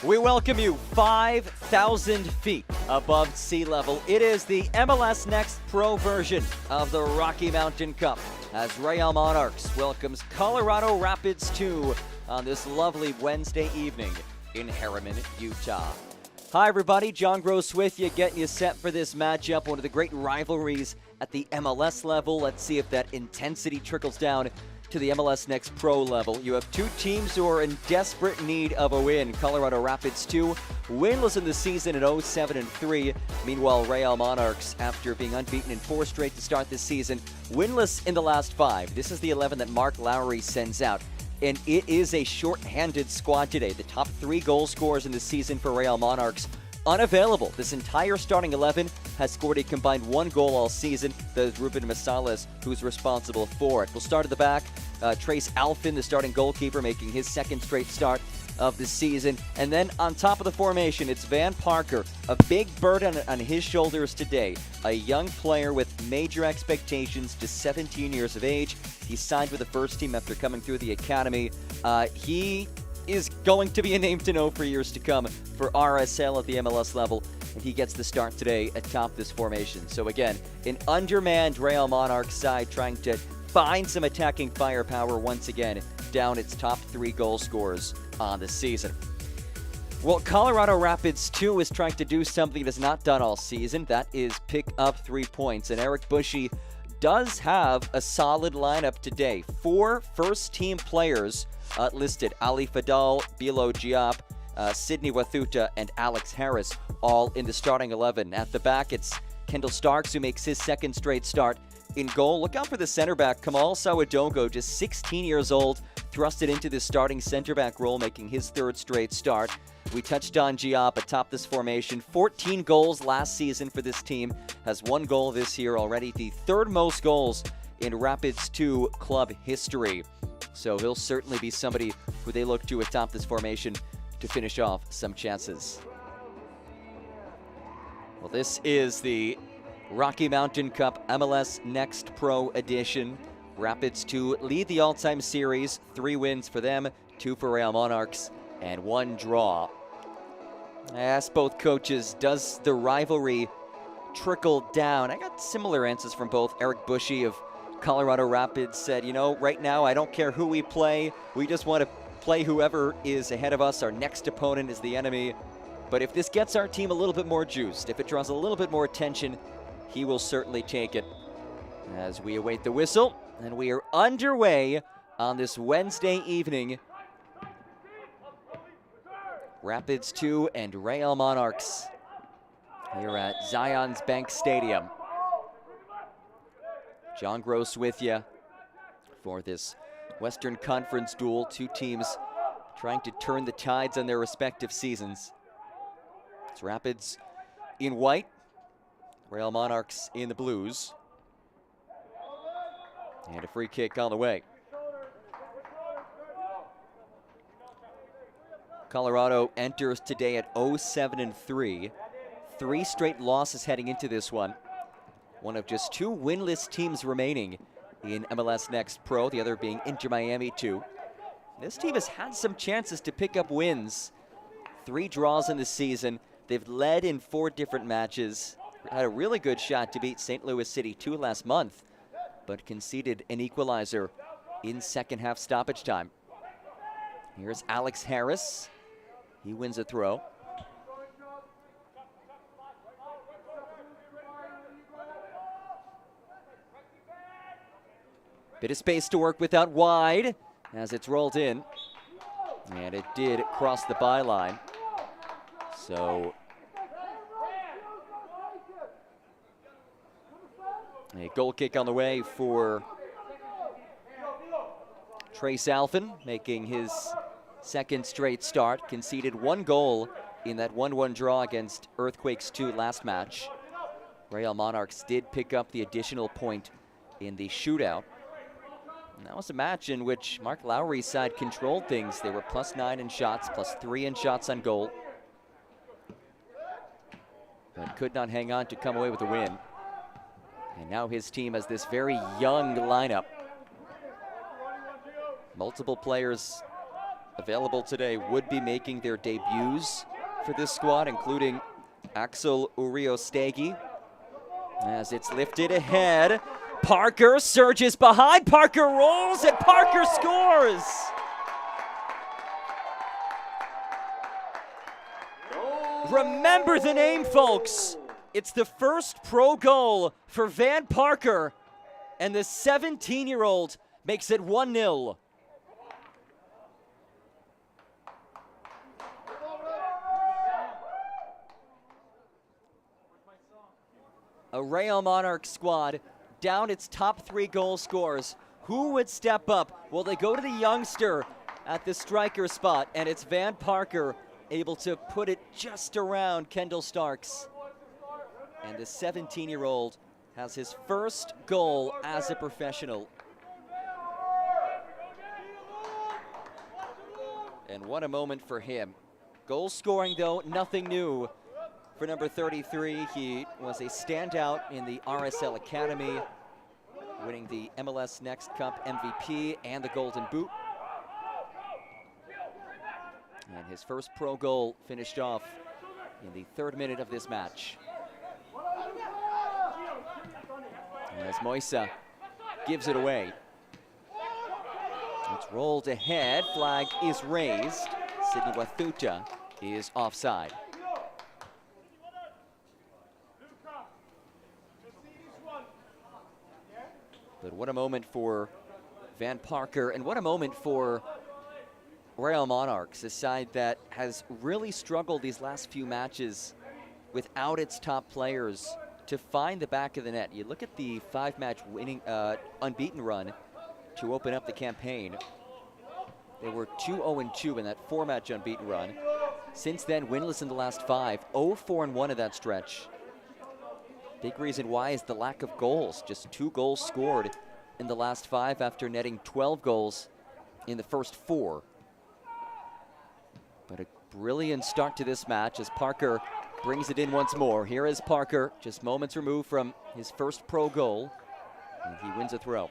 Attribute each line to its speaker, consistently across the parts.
Speaker 1: We welcome you 5,000 feet above sea level. It is the MLS Next Pro version of the Rocky Mountain Cup as Real Monarchs welcomes Colorado Rapids 2 on this lovely Wednesday evening in Harriman, Utah. Hi everybody, John Gross with you, getting you set for this matchup, one of the great rivalries at the MLS level. Let's see if that intensity trickles down to the MLS Next Pro level. You have two teams who are in desperate need of a win. Colorado Rapids 2, winless in the season at 0-7-3. Meanwhile, Real Monarchs, after being unbeaten in 4 straight to start this season, winless in the last 5. This is the 11 that Mark Lowry sends out. And it is a short-handed squad today. The top 3 goal scorers in the season for Real Monarchs unavailable. This entire starting 11 has scored a combined 1 goal all season. That is Ruben Masales, who's responsible for it. We'll start at the back. Trace Alfin, the starting goalkeeper, making his 2nd straight start of the season. And then on top of the formation, it's Van Parker, a big burden on his shoulders today. A young player with major expectations, just 17 years of age. He signed with the first team after coming through the academy. He is going to be a name to know for years to come for RSL at the MLS level, and he gets the start today atop this formation. So again, an undermanned Real Monarchs side trying to find some attacking firepower once again, down its top 3 goal scorers on the season. Well, Colorado Rapids 2 is trying to do something it has not done all season. That is pick up 3 points, and Eric Bushy does have a solid lineup today. 4 first-team players listed: Ali Fadal, Bilo Diop, Sidney Wathuta, and Alex Harris, all in the starting 11. At the back, it's Kendall Starks, who makes his 2nd straight start. In goal, look out for the center back, Kamal Sawadongo, just 16 years old, thrusted into the starting center back role, making his 3rd straight start. We touched on Diop atop this formation. 14 goals last season for this team, has 1 goal this year already, the 3rd most goals in Rapids 2 club history. So he'll certainly be somebody who they look to atop this formation to finish off some chances. Well, this is the Rocky Mountain Cup MLS Next Pro Edition. Rapids 2 lead the all-time series. 3 wins for them, 2 for Real Monarchs, and 1 draw. I asked both coaches, does the rivalry trickle down? I got similar answers from both. Eric Bushy of Colorado Rapids said, you know, right now I don't care who we play. We just want to play whoever is ahead of us. Our next opponent is the enemy. But if this gets our team a little bit more juiced, if it draws a little bit more attention, he will certainly take it. As we await the whistle, and we are underway on this Wednesday evening. Rapids 2 and Real Monarchs here at Zions Bank Stadium. John Gross with you for this Western Conference duel. 2 teams trying to turn the tides on their respective seasons. It's Rapids in white, Real Monarchs in the blues. And a free kick on the way. Colorado enters today at 0-7-3. 3 straight losses heading into this one. One of just 2 winless teams remaining in MLS Next Pro, the other being Inter Miami 2. This team has had some chances to pick up wins. 3 draws in the season. They've led in 4 different matches. Had a really good shot to beat St. Louis City 2 last month, but conceded an equalizer in second half stoppage time. Here's Alex Harris. He wins a throw. Bit of space to work with out wide as it's rolled in. And it did cross the byline. So a goal kick on the way for Trace Alfin, making his 2nd straight start. Conceded 1 goal in that 1-1 draw against Earthquakes 2 last match. Real Monarchs did pick up the additional point in the shootout. And that was a match in which Mark Lowry's side controlled things. They were +9 in shots, +3 in shots on goal, but could not hang on to come away with a win. And now his team has this very young lineup. Multiple players available today would be making their debuts for this squad, including Axel Uriostegi. As it's lifted ahead, Parker surges behind, Parker rolls, and Parker scores! Remember the name, folks. It's the first pro goal for Van Parker, and the 17-year-old makes it 1-0. A Real Monarchs squad down its top 3 goal scorers. Who would step up? Well, they go to the youngster at the striker spot, and it's Van Parker able to put it just around Kendall Starks. And the 17-year-old has his first goal as a professional. And what a moment for him. Goal scoring, though, nothing new for number 33. He was a standout in the RSL Academy, winning the MLS Next Cup MVP and the Golden Boot. And his first pro goal finished off in the 3rd minute of this match. As Moisa gives it away. It's rolled ahead, flag is raised. Sidney Wathuta is offside. But what a moment for Van Parker, and what a moment for Real Monarchs, a side that has really struggled these last few matches without its top players to find the back of the net. You look at the 5-match winning unbeaten run to open up the campaign. They were 2-0-2 in that 4-match unbeaten run. Since then, winless in the last 5, 0-4-1 in that stretch. Big reason why is the lack of goals. Just 2 goals scored in the last 5 after netting 12 goals in the first 4. But a brilliant start to this match as Parker brings it in once more. Here is Parker, just moments removed from his first pro goal, and he wins a throw.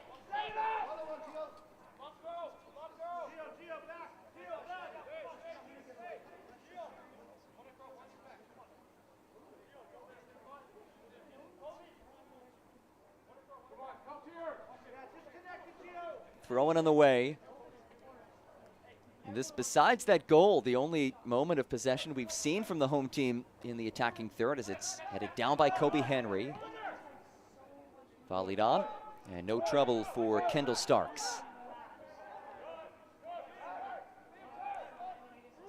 Speaker 1: Throwing on the way. This, besides that goal, the only moment of possession we've seen from the home team in the attacking third, as it's headed down by Kobe Henry. Volleyed on, and no trouble for Kendall Starks.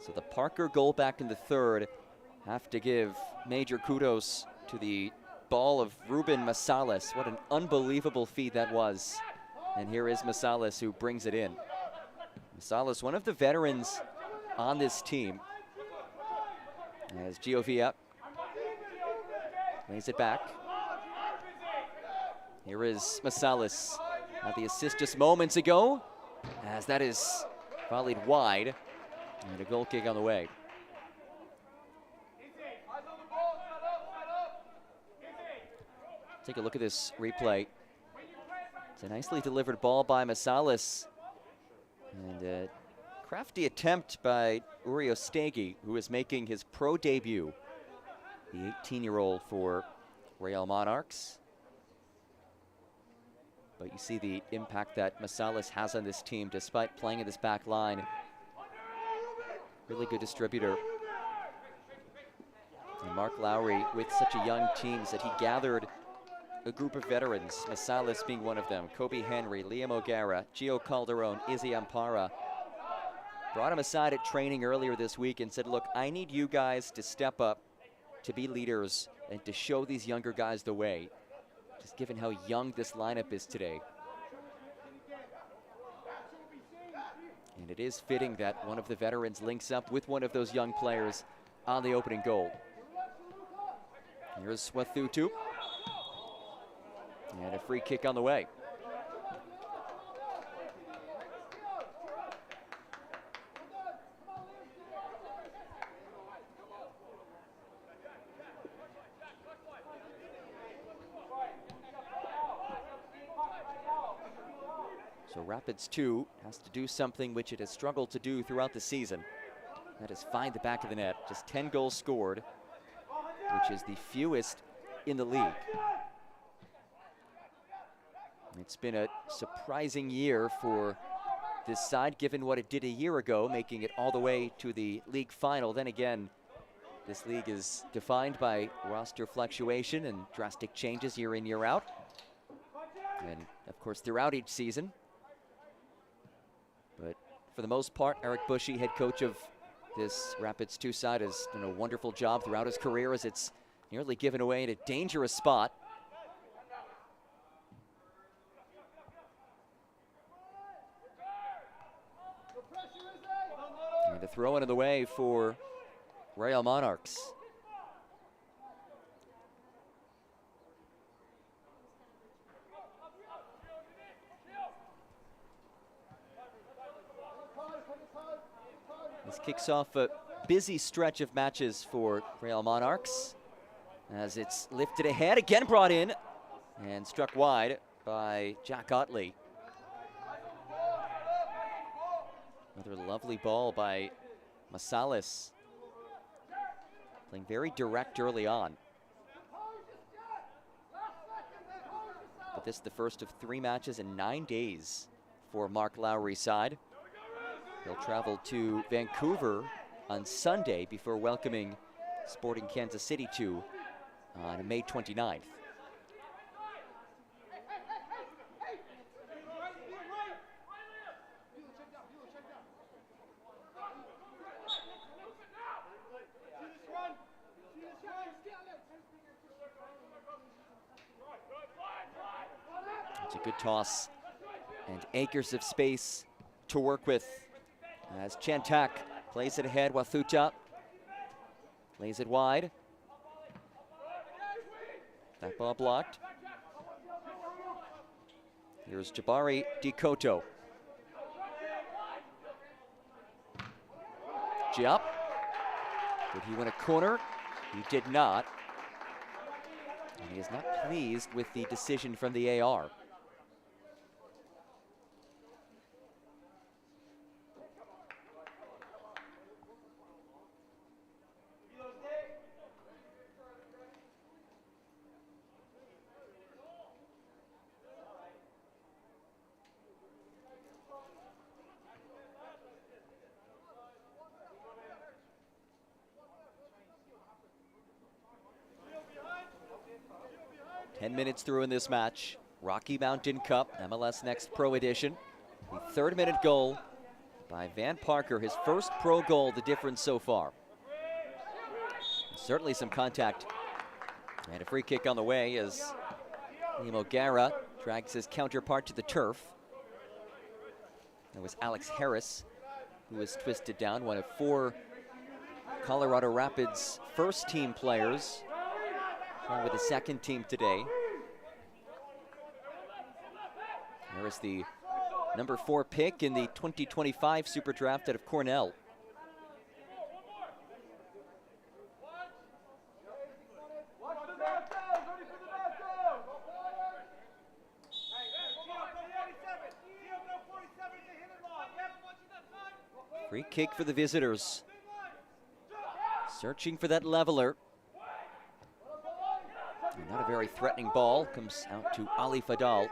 Speaker 1: So the Parker goal back in the third. Have to give major kudos to the ball of Ruben Massalas. What an unbelievable feed that was. And here is Massalas who brings it in. Massalas, one of the veterans on this team. As Giovia lays it back. Here is Massalas. The assist just moments ago, as that is volleyed wide. And a goal kick on the way. Take a look at this replay. It's a nicely delivered ball by Massalas. And a crafty attempt by Uriostegi, who is making his pro debut. The 18-year-old for Real Monarchs. But you see the impact that Massalas has on this team despite playing in this back line. Really good distributor. And Mark Lowry, with such a young team, said he gathered a group of veterans, Massalas being one of them, Kobe Henry, Liam O'Gara, Gio Calderon, Izzy Ampara. Brought him aside at training earlier this week and said, look, I need you guys to step up, to be leaders, and to show these younger guys the way, just given how young this lineup is today. And it is fitting that one of the veterans links up with one of those young players on the opening goal. Here's Wathutu. And a free kick on the way. So Rapids 2 has to do something which it has struggled to do throughout the season. That is find the back of the net. Just 10 goals scored, which is the fewest in the league. It's been a surprising year for this side, given what it did a year ago, making it all the way to the league final. Then again, this league is defined by roster fluctuation and drastic changes year in, year out. And of course, throughout each season. But for the most part, Eric Bushy, head coach of this Rapids 2 side, has done a wonderful job throughout his career, as it's nearly given away in a dangerous spot. And the throw in the way for Real Monarchs. This kicks off a busy stretch of matches for Real Monarchs, as it's lifted ahead, again brought in, and struck wide by Jack Otley. Another lovely ball by Masalis, playing very direct early on. But this is the first of 3 matches in 9 days for Mark Lowry's side. He'll travel to Vancouver on Sunday before welcoming Sporting Kansas City 2 on May 29th. It's a good toss and acres of space to work with, as Chantak plays it ahead. Wathuta lays it wide. That ball blocked. Here's Jabari Dikoto. Giap. Did he win a corner? He did not. And he is not pleased with the decision from the AR. Minutes through in this match. Rocky Mountain Cup, MLS Next Pro Edition. The 3rd-minute goal by Van Parker, his first pro goal, the difference so far. Certainly some contact. And a free kick on the way as Liam O'Gara drags his counterpart to the turf. That was Alex Harris, who was twisted down, one of 4 Colorado Rapids first-team players, playing with the second team today. There is the number 4 pick in the 2025 Super Draft out of Cornell. Free kick for the visitors. Searching for that leveler. And not a very threatening ball. Comes out to Ali Fadal.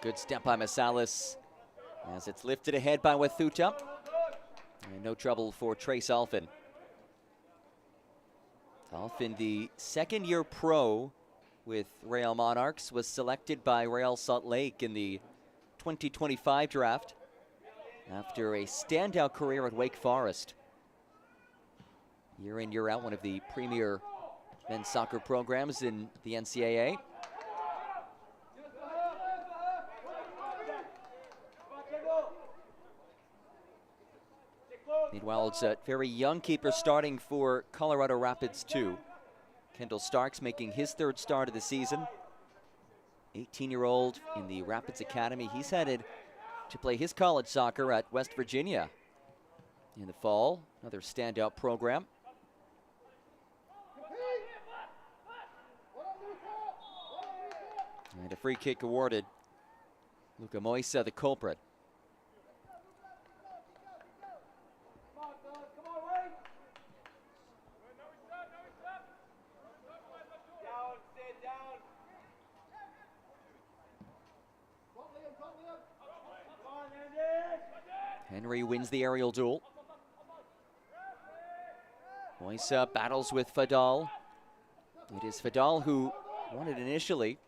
Speaker 1: Good step by Masalis as it's lifted ahead by Wathuta. And no trouble for Trace Alfin. Alfin, the 2nd-year pro with Real Monarchs, was selected by Real Salt Lake in the 2025 draft after a standout career at Wake Forest. Year in, year out, one of the premier men's soccer programs in the NCAA. Meanwhile, it's a very young keeper starting for Colorado Rapids 2. Kendall Starks making his 3rd start of the season. 18-year-old in the Rapids Academy. He's headed to play his college soccer at West Virginia in the fall. Another standout program. And a free kick awarded. Luka Moisa, the culprit. Henry wins the aerial duel. Moisa battles with Fadal. It is Fadal who won it initially.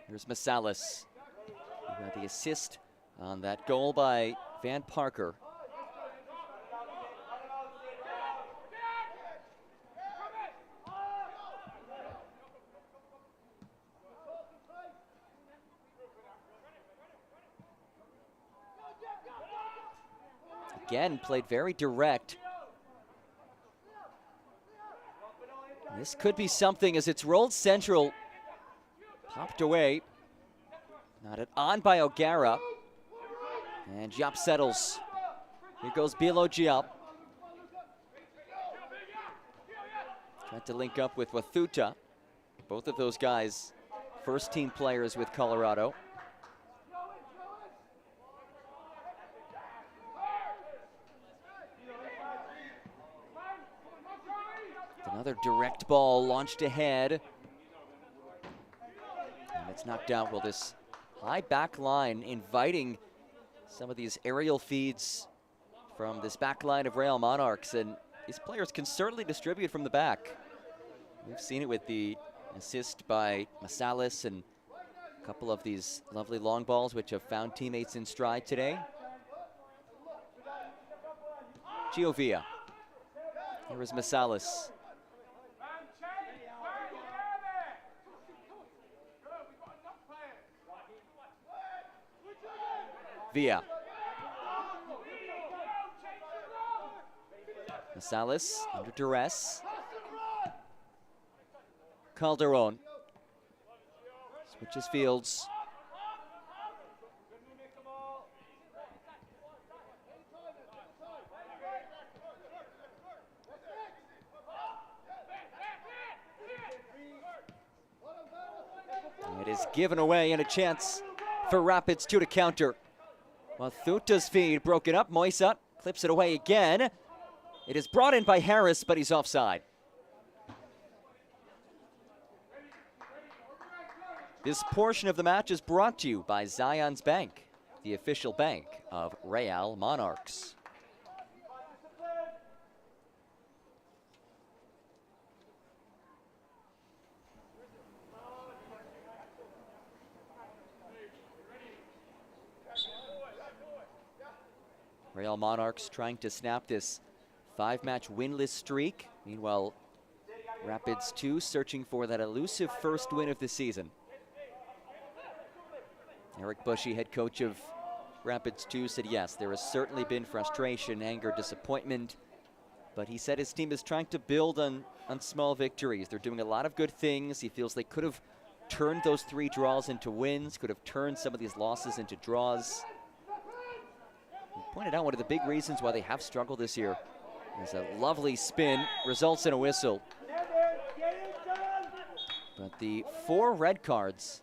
Speaker 1: Here's Masalis, who had the assist on that goal by Van Parker. Again, played very direct. This could be something as it's rolled central. Popped away. Not it on by O'Gara. And Diop settles. Here goes Bilo Diop. Tried to link up with Wathuta. Both of those guys, first team players with Colorado. Another direct ball launched ahead. And it's knocked out. Well, this high back line inviting some of these aerial feeds from this back line of Real Monarchs, and these players can certainly distribute from the back. We've seen it with the assist by Masalis and a couple of these lovely long balls which have found teammates in stride today. Giovia. Here is Masalis. Villa. Masalis under duress. Calderon switches fields. It is given away and a chance for Rapids 2 to counter. Wathuta's feed broken up. Moisa clips it away again. It is brought in by Harris, but he's offside. This portion of the match is brought to you by Zions Bank, the official bank of Real Monarchs. Real Monarchs trying to snap this 5-match winless streak. Meanwhile, Rapids 2 searching for that elusive first win of the season. Eric Bushy, head coach of Rapids 2, said yes, there has certainly been frustration, anger, disappointment, but he said his team is trying to build on small victories. They're doing a lot of good things. He feels they could have turned those 3 draws into wins, could have turned some of these losses into draws. He pointed out one of the big reasons why they have struggled this year is a lovely spin, results in a whistle. But the 4 red cards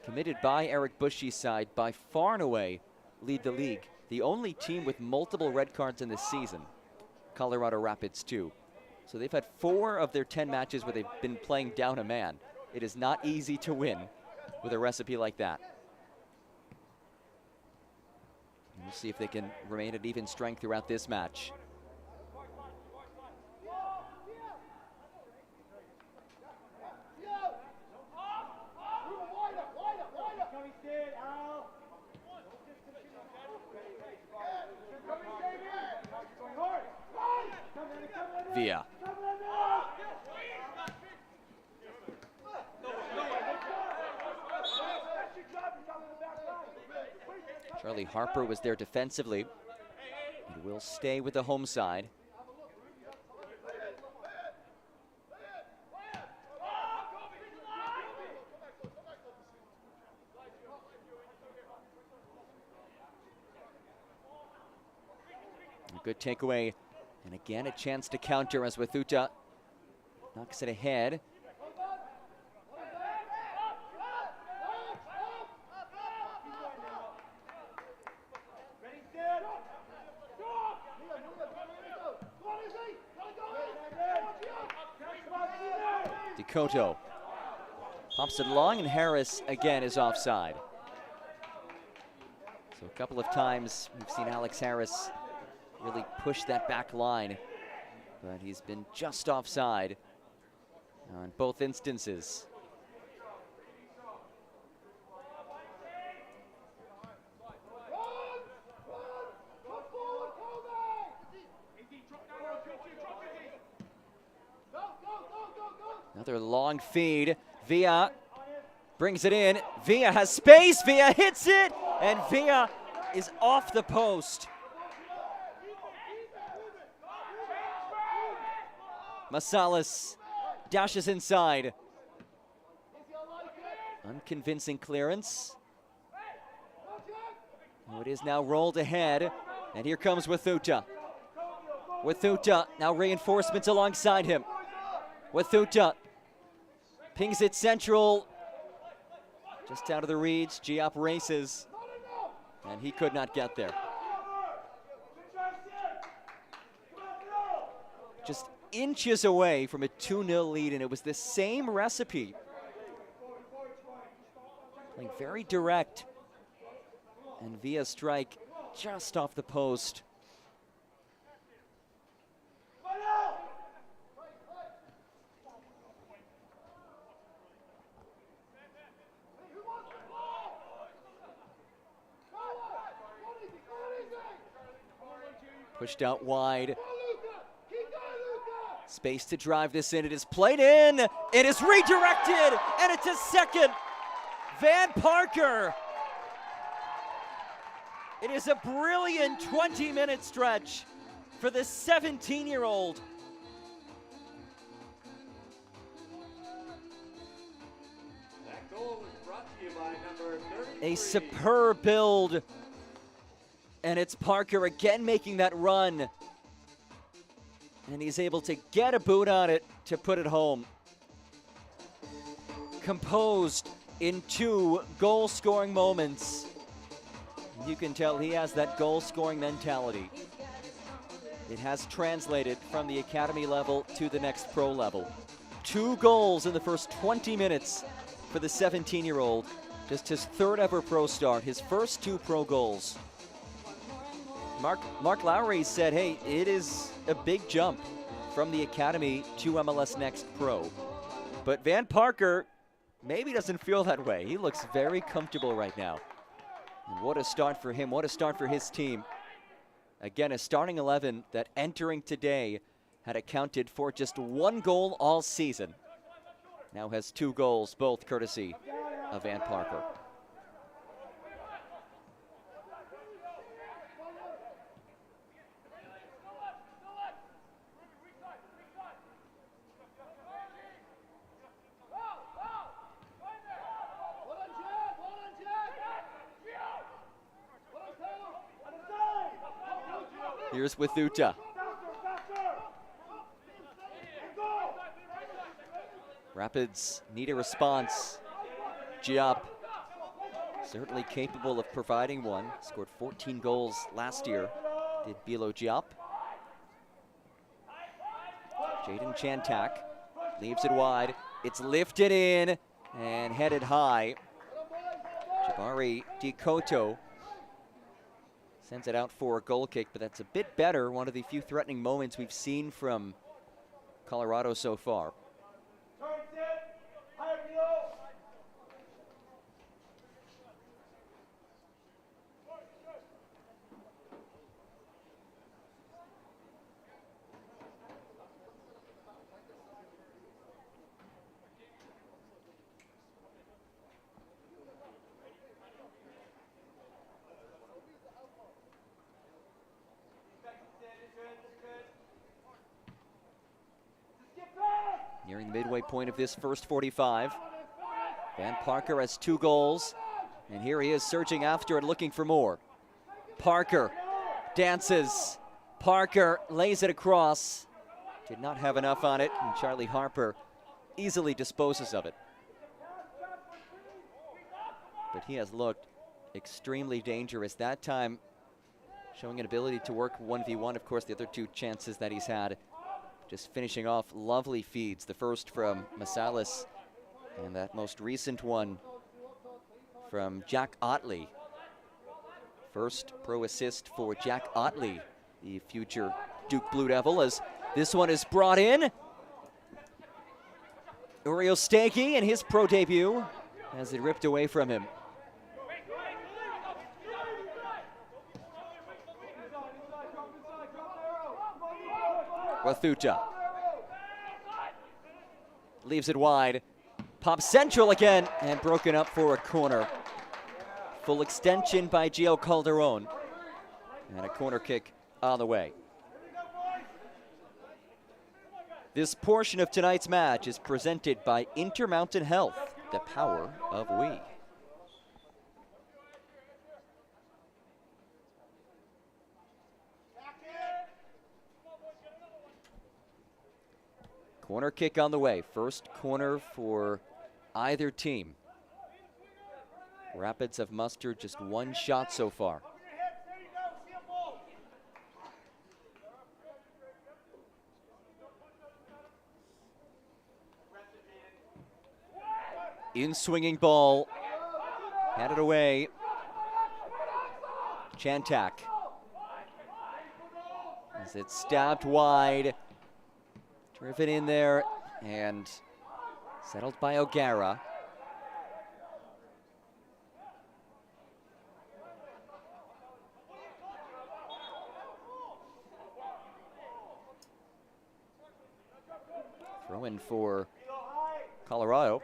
Speaker 1: committed by Eric Bushy's side by far and away lead the league. The only team with multiple red cards in this season, Colorado Rapids 2. So they've had 4 of their 10 matches where they've been playing down a man. It is not easy to win with a recipe like that. We'll see if they can remain at even strength throughout this match. Villa. Charlie Harper was there defensively. He will stay with the home side. A good takeaway. And again, a chance to counter as Wathuta knocks it ahead. Decoto pops it along, and Harris again is offside. So a couple of times we've seen Alex Harris really push that back line, but he's been just offside on both instances. Another long feed. Villa brings it in. Villa has space. Villa hits it, and Villa is off the post. Masalas dashes inside. Unconvincing clearance. Oh, it is now rolled ahead, and here comes Wathuta. Wathuta, now reinforcements alongside him. Wathuta pings it central, just out of the reach. Giap races, and he could not get there. Just inches away from a 2-0 lead, and it was the same recipe. Playing very direct, and via strike just off the post. Pushed out wide. Space to drive this in. It is played in. It is redirected, and it's a second. Van Parker. It is a brilliant 20-minute stretch for the 17-year-old.
Speaker 2: That goal was brought to you by number 33.
Speaker 1: A superb build. And it's Parker again making that run. And he's able to get a boot on it to put it home. Composed in 2 goal-scoring moments. You can tell he has that goal-scoring mentality. It has translated from the academy level to the next pro level. 2 goals in the first 20 minutes for the 17-year-old. Just his 3rd ever pro start, his first 2 pro goals. Mark Lowry said, hey, it is a big jump from the academy to MLS Next Pro. But Van Parker maybe doesn't feel that way. He looks very comfortable right now. And what a start for him, what a start for his team. Again, a starting 11 that entering today had accounted for just 1 goal all season. Now has 2 goals, both courtesy of Van Parker. Here's Wathuta. Rapids need a response. Giap, certainly capable of providing one. Scored 14 goals last year, did Bilo Giap. Jaden Chantak leaves it wide. It's lifted in and headed high. Jabari Decoto sends it out for a goal kick, but that's a bit better. One of the few threatening moments we've seen from Colorado so far. nearing the midway point of this first 45. Van Parker has 2 goals, and here he is surging after it, looking for more. Parker dances. Parker lays it across. Did not have enough on it, and Charlie Harper easily disposes of it. But he has looked extremely dangerous. That time, showing an ability to work 1v1. Of course, the other 2 chances that he's had, just finishing off lovely feeds. The first from Masalis, and that most recent one from Jack Otley. First pro assist for Jack Otley, the future Duke Blue Devil, as this one is brought in. Uriel Stakey in his pro debut has it ripped away from him. Wathuta leaves it wide. Pops central again and broken up for a corner. Full extension by Gio Calderon. And a corner kick on the way. This portion of tonight's match is presented by Intermountain Health, the power of we. Corner kick on the way. First corner for either team. Rapids have mustered just 1 shot so far. In swinging ball, had it away. Chantak. As it's stabbed wide, driven in there and settled by O'Gara. Throw in for Colorado.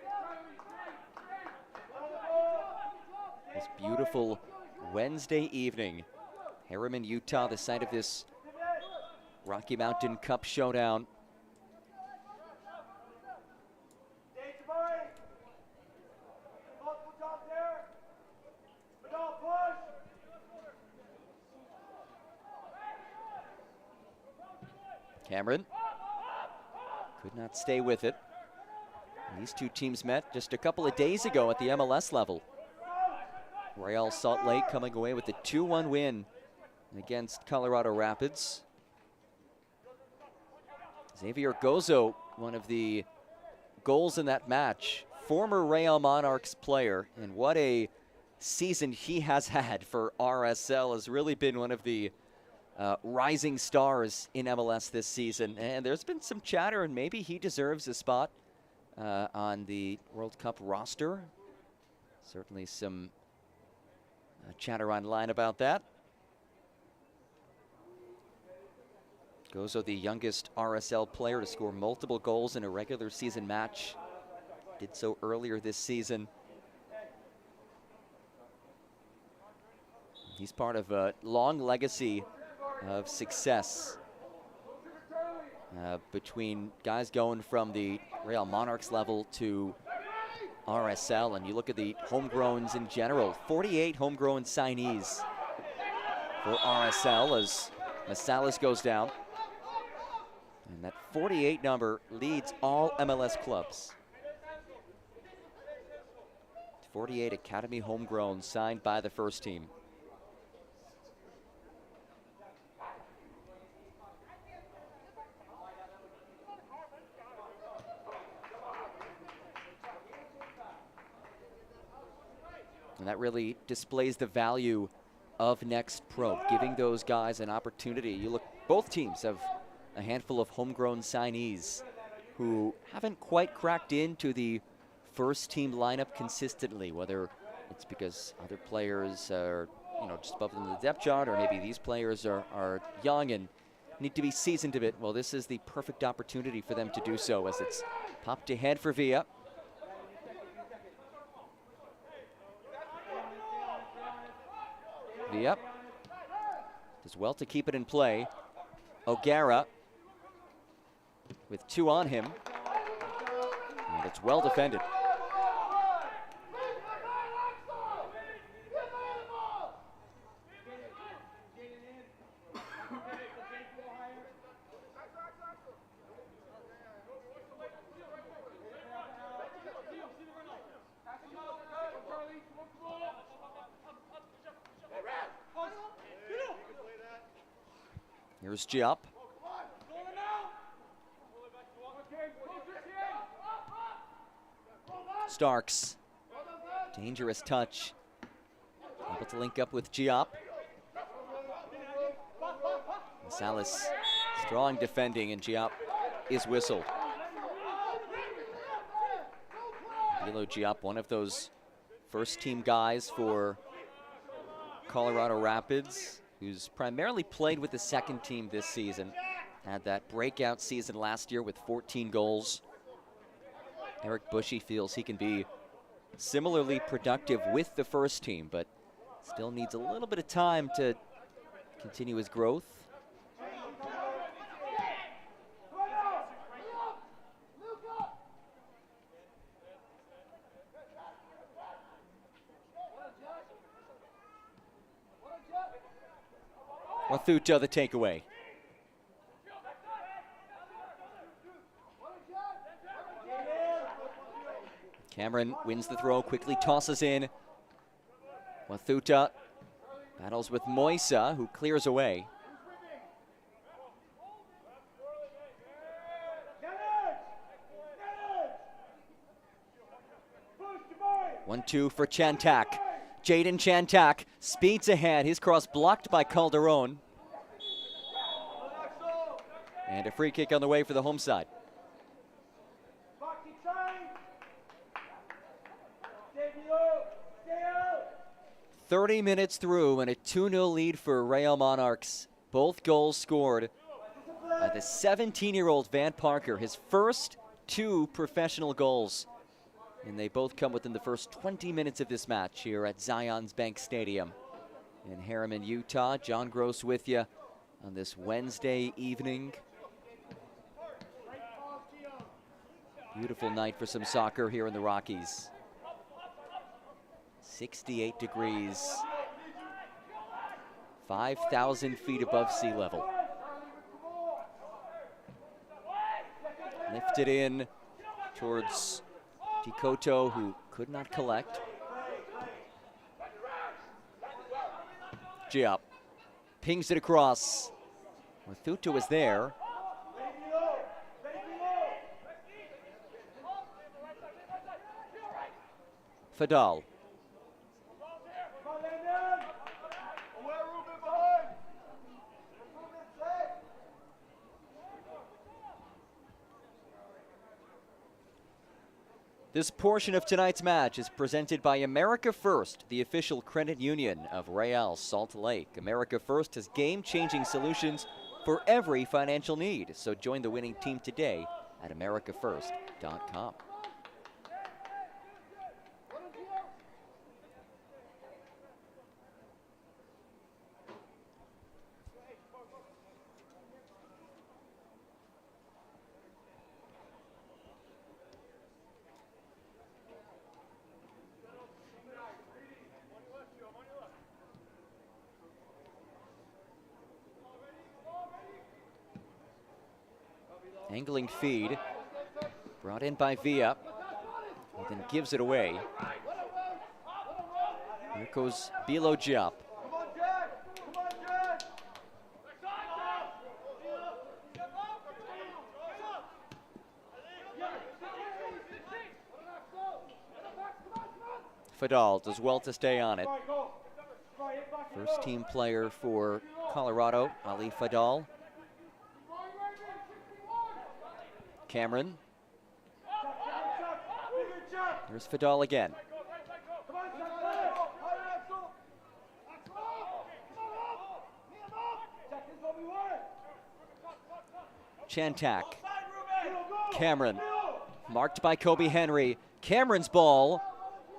Speaker 1: This beautiful Wednesday evening. Harriman, Utah, the site of this Rocky Mountain Cup showdown. Cameron could not stay with it. These 2 teams met just a couple of days ago at the MLS level. Real Salt Lake coming away with a 2-1 win against Colorado Rapids. Xavier Gozo, one of the goals in that match, former Real Monarchs player, and what a season he has had for RSL, has really been one of the rising stars in MLS this season. And there's been some chatter, and maybe he deserves a spot on the World Cup roster. Certainly some chatter online about that. Gozo, the youngest RSL player to score multiple goals in a regular season match. Did so earlier this season. He's part of a long legacy of success between guys going from the Real Monarchs level to RSL, and you look at the homegrowns in general, 48 homegrown signees for RSL as Masalis goes down. And that 48 number leads all MLS clubs. 48 academy homegrown signed by the first team. And that really displays the value of Next Pro, giving those guys an opportunity. You look, both teams have a handful of homegrown signees who haven't quite cracked into the first team lineup consistently, whether it's because other players are, just above them in the depth chart, or maybe these players are young and need to be seasoned a bit. Well, this is the perfect opportunity for them to do so, as it's popped ahead for Villa. Villa does well to keep it in play. O'Gara with 2 on him. And it's well defended. Here's Giap. Starks. Dangerous touch. Able to link up with Giap. Salas strong defending, and Giap is whistled. Bilo Giap, one of those first team guys for Colorado Rapids, who's primarily played with the second team this season. Had that breakout season last year with 14 goals. Eric Bushy feels he can be similarly productive with the first team, but still needs a little bit of time to continue his growth. Wathuta the takeaway. Cameron wins the throw, quickly tosses in. Wathuta battles with Moisa, who clears away. One-two for Chantak. Jaden Chantak speeds ahead. His cross blocked by Calderon. And a free kick on the way for the home side. 30 minutes through and a 2-0 lead for Real Monarchs. Both goals scored by the 17-year-old Van Parker, his first 2 professional goals. And they both come within the first 20 minutes of this match here at Zions Bank Stadium in Harriman, Utah. John Gross with you on this Wednesday evening. Beautiful night for some soccer here in the Rockies. 68 degrees, 5,000 feet above sea level. Lifted in towards Tikoto, who could not collect. Giap pings it across. Wathuta was there. Fadal. This portion of tonight's match is presented by America First, the official credit union of Real Salt Lake. America First has game-changing solutions for every financial need. So join the winning team today at americafirst.com. Angling feed, brought in by Villa, and then gives it away. Here goes Bilo Giap. Fadal does well to stay on it. First team player for Colorado, Ali Fadal. Cameron. Here's Fadal again. Chantak. Cameron. Marked by Kobe Henry. Cameron's ball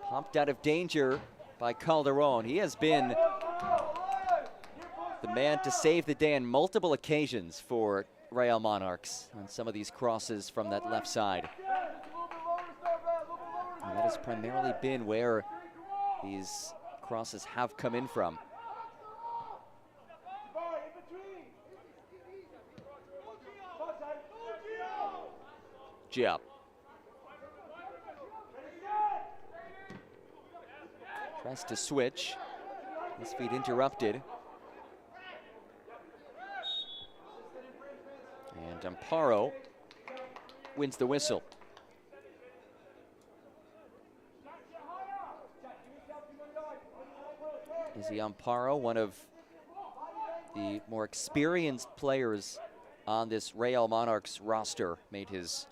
Speaker 1: popped out of danger by Calderon. He has been the man to save the day on multiple occasions for Real Monarchs on some of these crosses from that left side. That has primarily been where these crosses have come in from. Giap. Tries to switch. His feet interrupted. And Amparo wins the whistle. Izzy Amparo, one of the more experienced players on this Real Monarchs roster, made his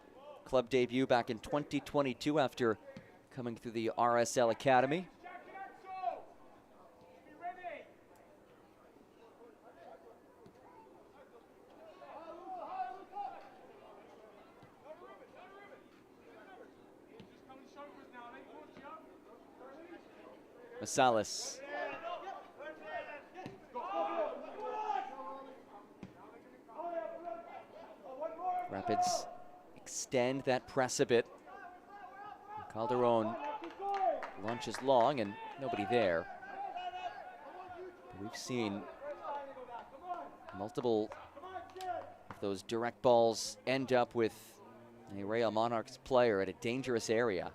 Speaker 1: club debut back in 2022 after coming through the RSL Academy. Masalis. Rapids extend that press a bit. Calderon launches long and nobody there. But we've seen multiple of those direct balls end up with a Real Monarchs player at a dangerous area.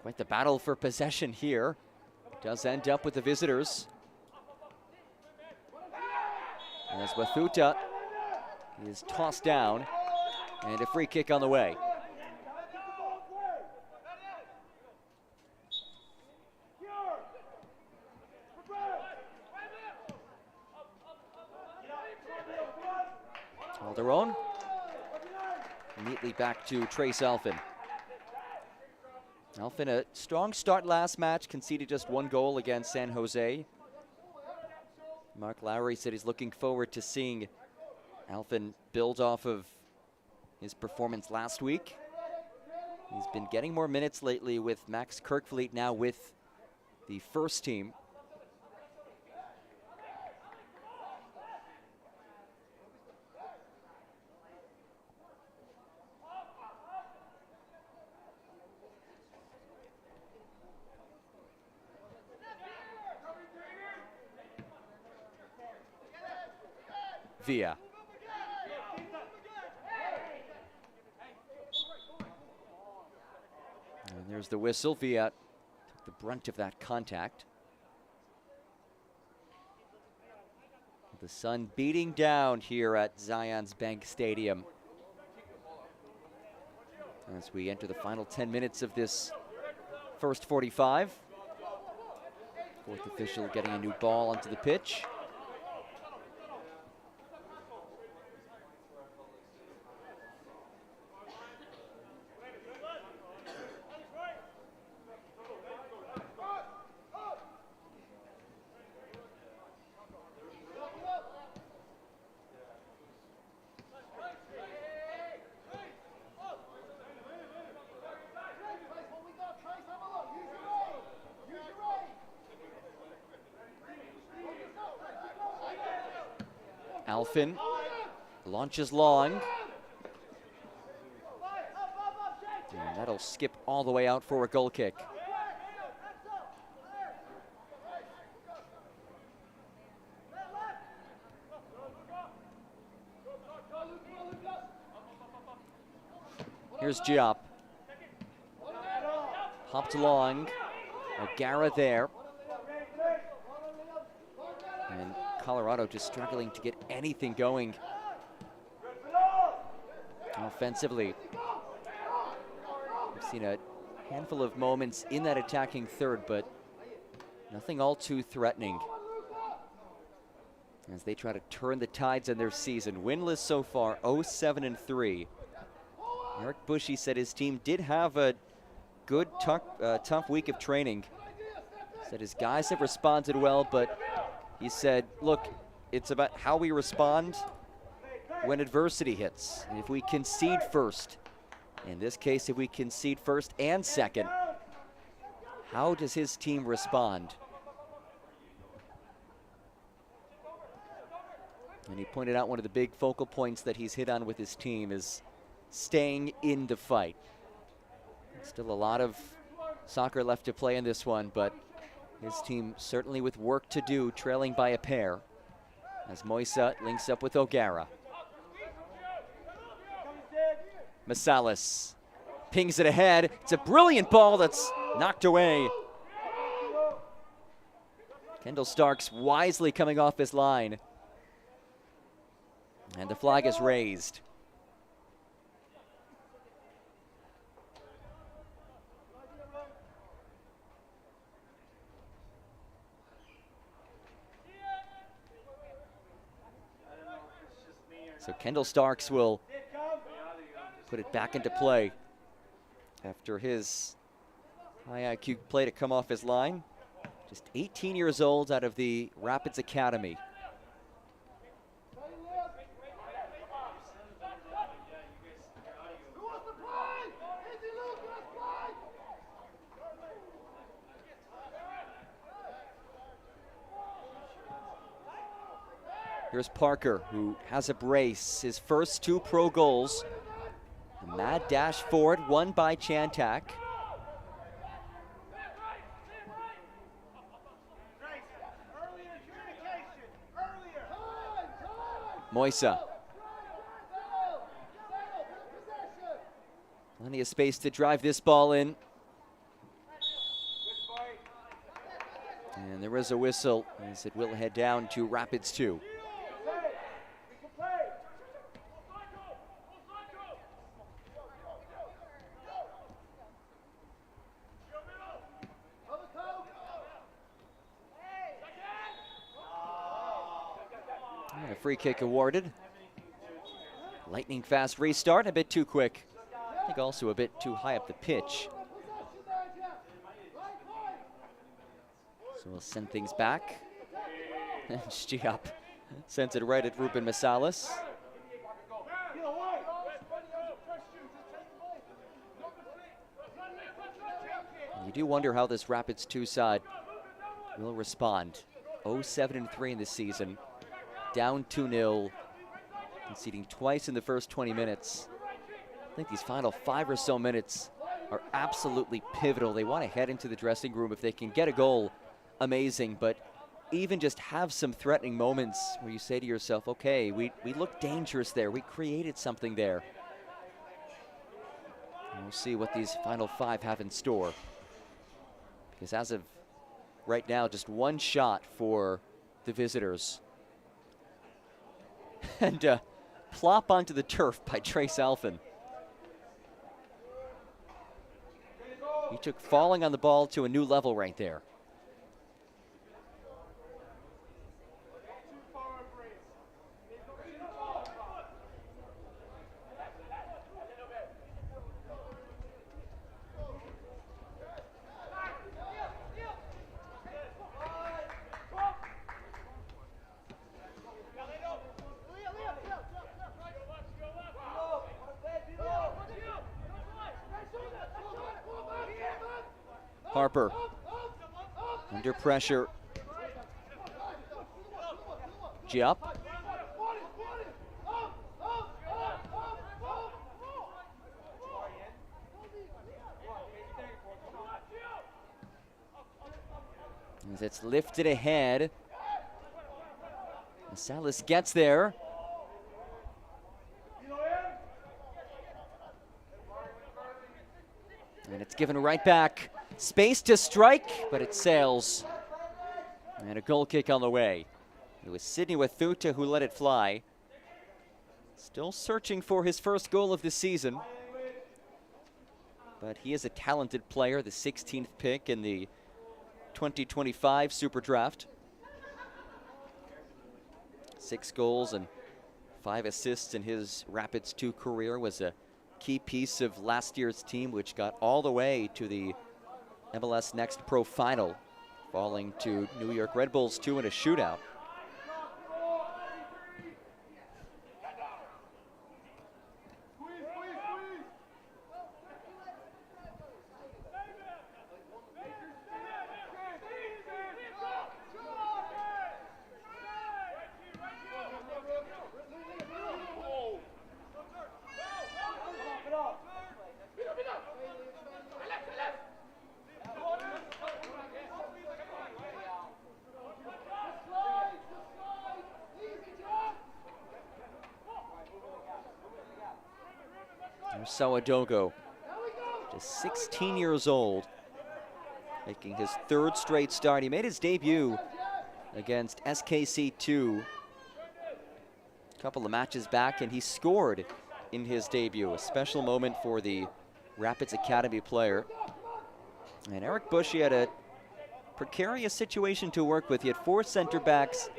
Speaker 1: Quite the battle for possession here. Does end up with the visitors. As Wathuta is tossed down, and a free kick on the way. Calderon. Neatly back to Trace Alfin. Alfin, a strong start last match, conceded just one goal against San Jose. Mark Lowry said he's looking forward to seeing Alfin build off of his performance last week. He's been getting more minutes lately with Max Kirkfleet now with the first team. Villa. And there's the whistle. Villa took the brunt of that contact. The sun beating down here at Zions Bank Stadium as we enter the final 10 minutes of this first 45. Fourth official getting a new ball onto the pitch. Alfin launches long. And that'll skip all the way out for a goal kick. Here's Giap. Hopped long. O'Gara there. And Colorado just struggling to get anything going offensively. We've seen a handful of moments in that attacking third, but nothing all too threatening as they try to turn the tides in their season. Winless so far, 0-7-3. Eric Bushy said his team did have a good, tough week of training. Said his guys have responded well, but he said, look, it's about how we respond when adversity hits. And if we concede first, In this case, if we concede first and second, how does his team respond? And he pointed out one of the big focal points that he's hit on with his team is staying in the fight. Still a lot of soccer left to play in this one, but his team certainly with work to do, trailing by a pair, as Moisa links up with O'Gara. Masalis pings it ahead. It's a brilliant ball that's knocked away. Kendall Starks wisely coming off his line. And the flag is raised. So Kendall Starks will put it back into play after his high IQ play to come off his line. Just 18 years old out of the Rapids Academy. Here's Parker, who has a brace. His first 2 pro goals. A mad dash forward, won by Chantak. Moisa. Plenty of space to drive this ball in. And there is a whistle as it will head down to Rapids 2. And a free kick awarded. Lightning fast restart, a bit too quick. I think also a bit too high up the pitch. So we'll send things back. And Stiap sends it right at Ruben Masalis. You do wonder how this Rapids 2 side will respond. 0-7-3 in this season. Down 2-0, conceding twice in the first 20 minutes. I think these final 5 or so minutes are absolutely pivotal. They want to head into the dressing room. If they can get a goal, amazing, but even just have some threatening moments where you say to yourself, okay, we look dangerous there. We created something there. And we'll see what these final 5 have in store. Because as of right now, just 1 shot for the visitors. And plop onto the turf by Trace Alphen. He took falling on the ball to a new level right there. Harper under pressure. Giup. As it's lifted ahead. Masalis gets there. And it's given right back. Space to strike, but it sails. And a goal kick on the way. It was Sidney Wathuta who let it fly. Still searching for his first goal of the season. But he is a talented player, the 16th pick in the 2025 Super Draft. 6 goals and 5 assists in his Rapids 2 career. Was a key piece of last year's team, which got all the way to the MLS Next Pro Final, falling to New York Red Bulls 2 in a shootout. Sawadogo, just 16 years old, making his third straight start. He made his debut against SKC2 a couple of matches back, and he scored in his debut. A special moment for the Rapids Academy player. And Eric Bush, he had a precarious situation to work with. He had 4 center backs.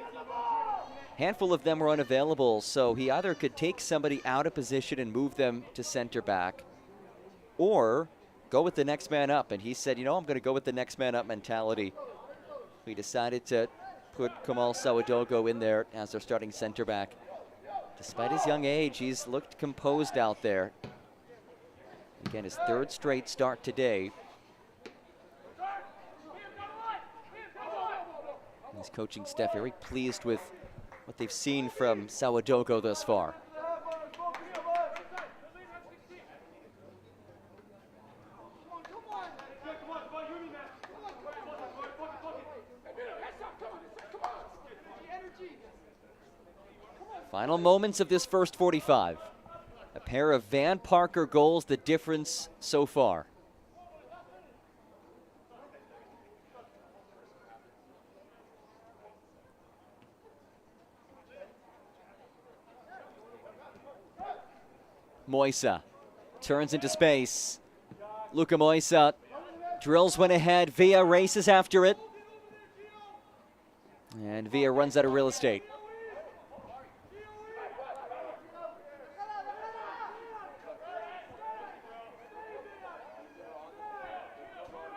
Speaker 1: Handful of them were unavailable, so he either could take somebody out of position and move them to center back, or go with the next man up. And he said, you know, I'm going to go with the next man up mentality. We decided to put Kamal Sawadogo in there as their starting center back. Despite his young age, he's looked composed out there. Again, his third straight start today. His coaching staff very pleased with what they've seen from Sawadogo thus far. Final moments of this first 45. A pair of Van Parker goals, the difference so far. Moisa turns into space. Luka Moisa drills one ahead. Villa races after it. And Villa runs out of real estate.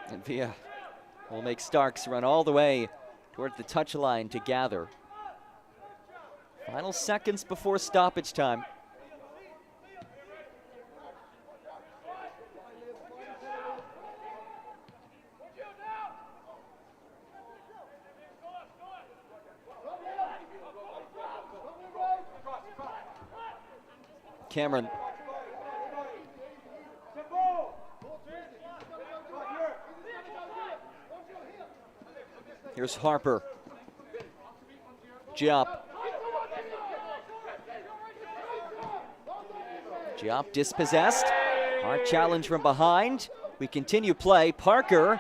Speaker 1: And Villa will make Starks run all the way towards the touchline to gather. Final seconds before stoppage time. Cameron. Here's Harper. Diop. Diop dispossessed. Hard challenge from behind. We continue play. Parker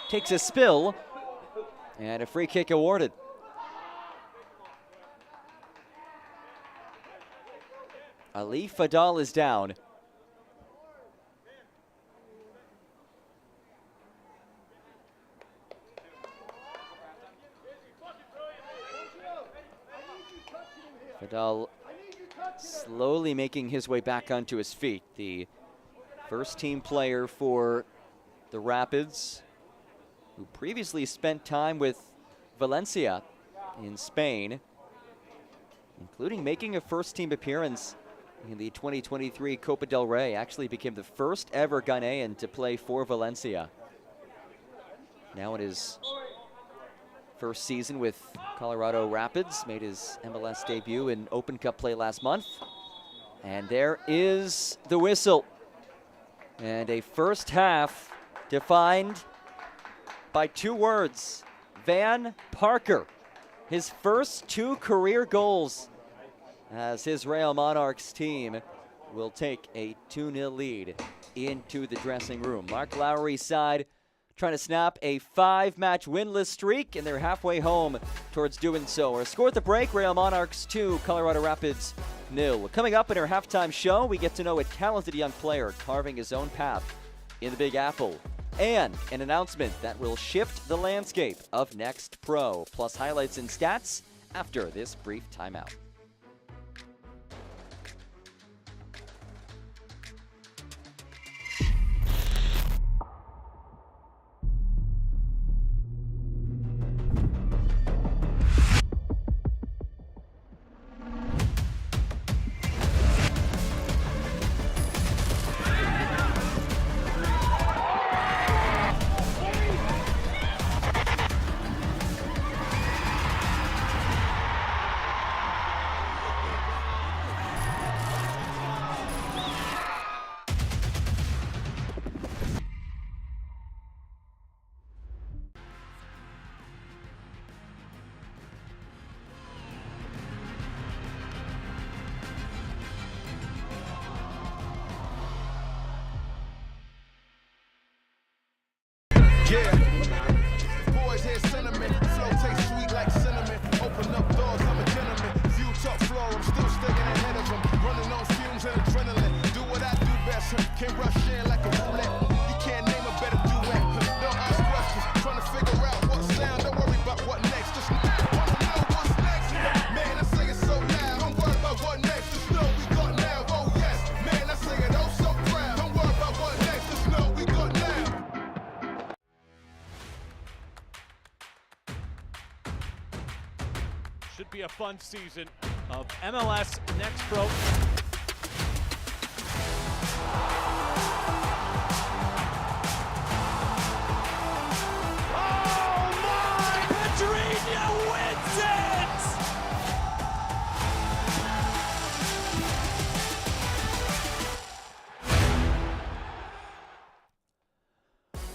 Speaker 1: takes a spill. And a free kick awarded. Ali Fadal is down. Fadal slowly making his way back onto his feet. The first team player for the Rapids, who previously spent time with Valencia in Spain, including making a first team appearance in the 2023 Copa del Rey. Actually became the first ever Ghanaian to play for Valencia. Now in his first season with Colorado Rapids, made his MLS debut in Open Cup play last month. And there is the whistle. And a first half defined by 2 words. Van Parker, his first 2 career goals, as his Real Monarchs team will take a 2-0 lead into the dressing room. Mark Lowry's side trying to snap a 5-match winless streak, and they're halfway home towards doing so. Our score at the break, Real Monarchs 2, Colorado Rapids 0. Coming up in our halftime show, we get to know a talented young player carving his own path in the Big Apple, and an announcement that will shift the landscape of Next Pro, plus highlights and stats after this brief timeout.
Speaker 3: fun season of MLS Next Pro.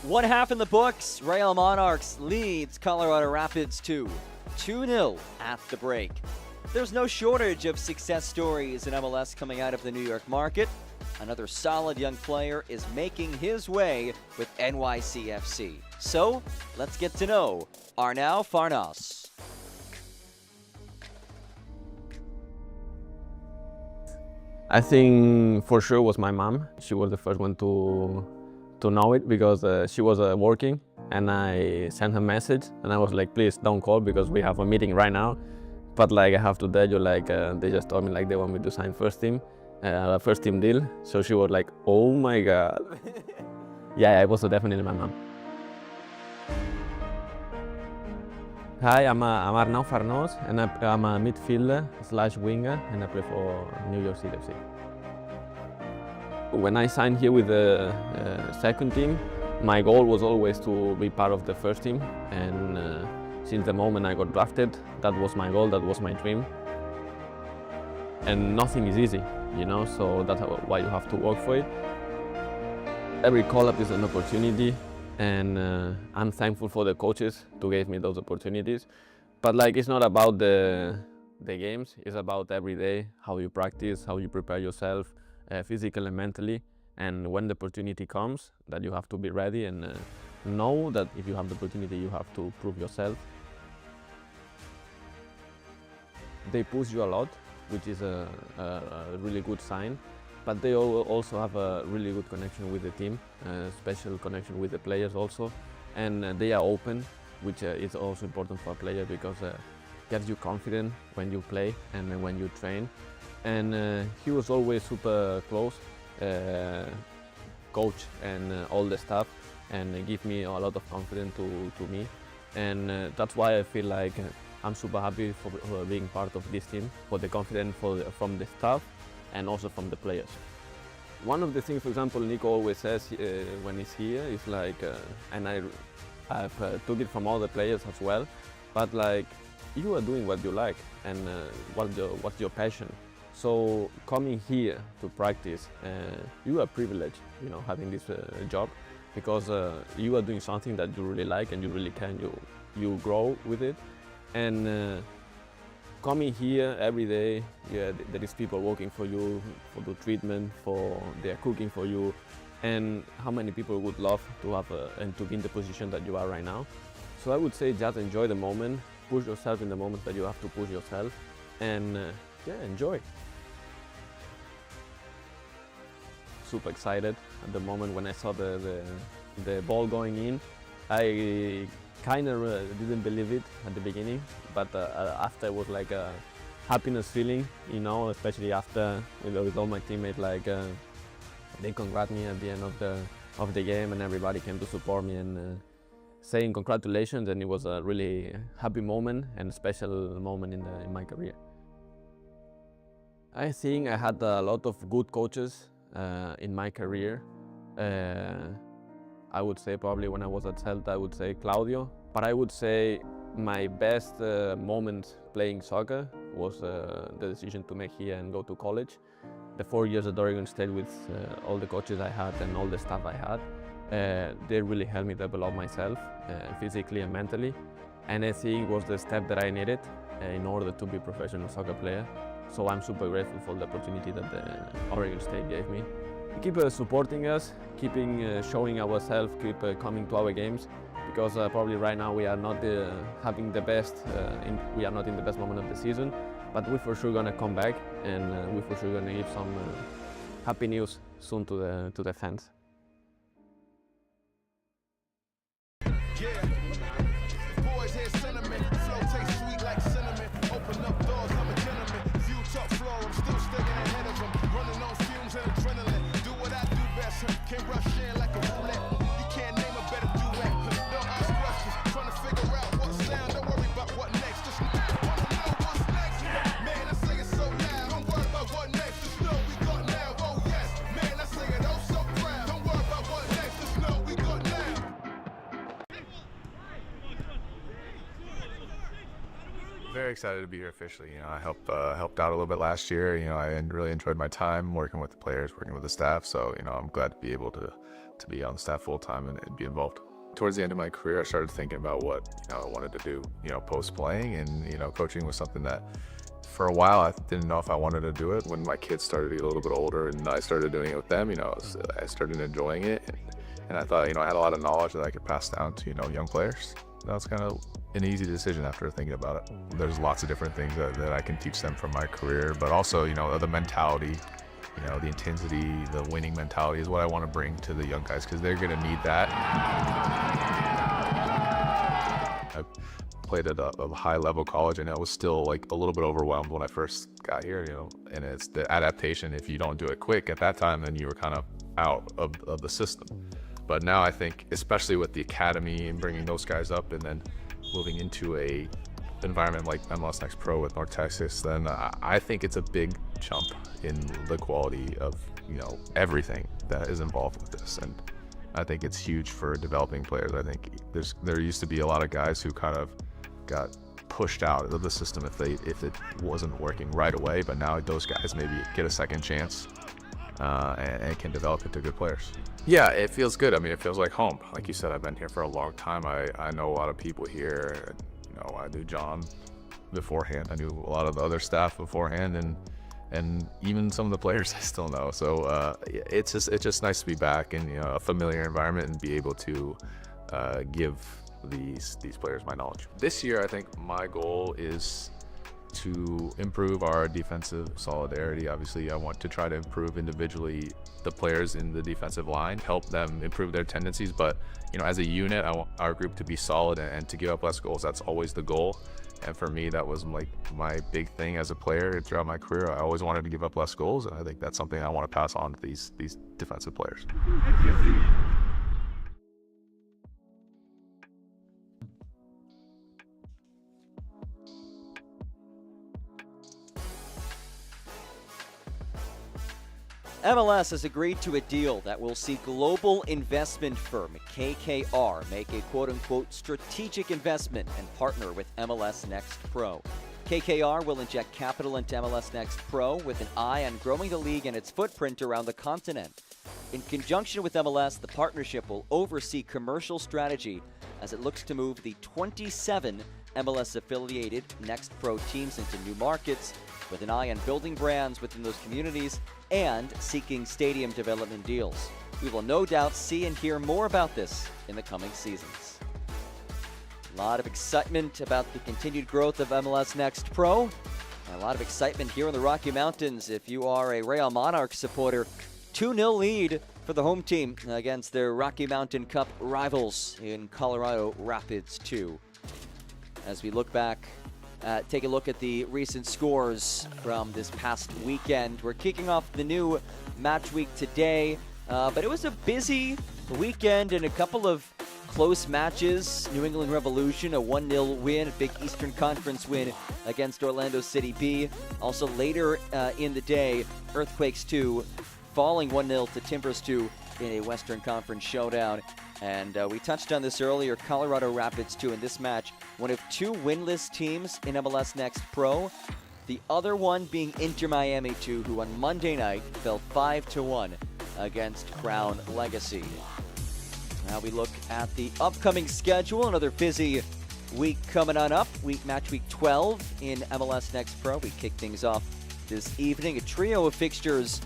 Speaker 1: One half in the books, Real Monarchs leads Colorado Rapids 2-0 at the break. There's no shortage of success stories in MLS coming out of the New York market. Another solid young player is making his way with NYCFC. So, let's get to know Arnau Farnas.
Speaker 4: I think for sure was my mom. She was the first one to know it because she was working, and I sent her a message and I was like, please don't call because we have a meeting right now. But like I have to tell you, like they just told me like they want me to sign first team deal. So she was like, oh my God. Yeah, it was definitely my mom. Hi, I'm Arnau Farnas, and I'm a midfielder / winger, and I play for New York City FC. When I signed here with the second team, my goal was always to be part of the first team, and since the moment I got drafted, that was my goal, that was my dream. And nothing is easy, you know, so that's why you have to work for it. Every call-up is an opportunity, and I'm thankful for the coaches to give me those opportunities. But like, it's not about the games, it's about every day, how you practice, how you prepare yourself, physically and mentally. And when the opportunity comes, that you have to be ready and know that if you have the opportunity, you have to prove yourself. They push you a lot, which is a really good sign. But they also have a really good connection with the team, special connection with the players also. And they are open, which is also important for a player because it gets you confident when you play and when you train. And he was always super close, coach and all the staff, and give me a lot of confidence to me. And that's why I feel like I'm super happy for being part of this team, for the confidence from the staff and also from the players. One of the things, for example, Nico always says when he's here is like, and I've took it from all the players as well, but like, you are doing what you like and what's your passion. So coming here to practice, you are privileged, you know, having this job, because you are doing something that you really like and you really can, you grow with it. And coming here every day, yeah, there is people working for you, for the treatment, they are cooking for you. And how many people would love to have and to be in the position that you are right now. So I would say just enjoy the moment, push yourself in the moment that you have to push yourself, and yeah, enjoy. Super excited at the moment when I saw the ball going in. I kind of didn't believe it at the beginning, but after it was like a happiness feeling, you know, especially after with all my teammates, like they congrat me at the end of the game, and everybody came to support me and saying congratulations, and it was a really happy moment and a special moment in my career. I think I had a lot of good coaches in my career. I would say probably when I was at Celta, I would say Claudio. But I would say my best moment playing soccer was the decision to make here and go to college. The 4 years at Oregon State with all the coaches I had and all the staff I had, they really helped me develop myself physically and mentally. And I think it was the step that I needed in order to be a professional soccer player. So I'm super grateful for the opportunity that the Oregon State gave me. Keep supporting us, keeping showing ourselves, keep coming to our games, because probably right now we are not having the best, we are not in the best moment of the season, but we're for sure gonna come back, and we're for sure gonna give some happy news soon to the fans.
Speaker 5: Can't rush in like a roulette. You can't name a better duet. Don't ask questions, trying to figure out what sound. Don't worry about what next. Just wanna know what's next.
Speaker 6: very excited to be here officially. I helped out a little bit last year. I really enjoyed my time working with the players, working with the staff. So I'm glad to be able to be on the staff full time and be involved. Towards the end of my career, I started thinking about what I wanted to do. Post playing, and coaching was something that for a while I didn't know if I wanted to do it. When my kids started to get a little bit older and I started doing it with them, I started enjoying it, and I thought I had a lot of knowledge that I could pass down to young players. That was kind of an easy decision after thinking about it. There's lots of different things that I can teach them from my career, but also the mentality, the intensity, the winning mentality is what I want to bring to the young guys, because they're going to need that. I played at a high level college, and I was still a little bit overwhelmed when I first got here, and it's the adaptation. If you don't do it quick at that time, then you were kind of out of the system. But now I think, especially with the academy and bringing those guys up and then moving into a environment like MLS Next Pro with North Texas, then I think it's a big jump in the quality of everything that is involved with this, and I think it's huge for developing players. I think there used to be a lot of guys who kind of got pushed out of the system if it wasn't working right away, but now those guys maybe get a second chance and can develop into good players. Yeah, it feels good. I mean, it feels like home. Like you said, I've been here for a long time. I know a lot of people here. I knew John beforehand. I knew a lot of the other staff beforehand, and even some of the players I still know. So it's just nice to be back in a familiar environment and be able to give these players my knowledge. This year, I think my goal is to improve our defensive solidarity. Obviously, I want to try to improve individually the players in the defensive line, help them improve their tendencies. But as a unit, I want our group to be solid and to give up less goals. That's always the goal. And for me, that was my big thing as a player throughout my career. I always wanted to give up less goals, and I think that's something I want to pass on to these defensive players.
Speaker 1: MLS has agreed to a deal that will see global investment firm KKR make a quote-unquote strategic investment and partner with MLS Next Pro. KKR will inject capital into MLS Next Pro with an eye on growing the league and its footprint around the continent. In conjunction with MLS, the partnership will oversee commercial strategy as it looks to move the 27 MLS-affiliated Next Pro teams into new markets, with an eye on building brands within those communities and seeking stadium development deals. We will no doubt see and hear more about this in the coming seasons. A lot of excitement about the continued growth of MLS Next Pro, and a lot of excitement here in the Rocky Mountains. If you are a Real Monarchs supporter, 2-0 lead for the home team against their Rocky Mountain Cup rivals in Colorado Rapids 2. As we look back, take a look at the recent scores from this past weekend. We're kicking off the new match week today, but it was a busy weekend and a couple of close matches. New England Revolution, a 1-0 win, a big Eastern Conference win against Orlando City B. Also later in the day, Earthquakes 2 falling 1-0 to Timbers 2 in a Western Conference showdown. And we touched on this earlier, Colorado Rapids 2 in this match, one of two winless teams in MLS Next Pro. The other one being Inter Miami 2, who on Monday night fell 5-1 against Crown Legacy. Now we look at the upcoming schedule, another busy week coming on up. Match week 12 in MLS Next Pro. We kick things off this evening. A trio of fixtures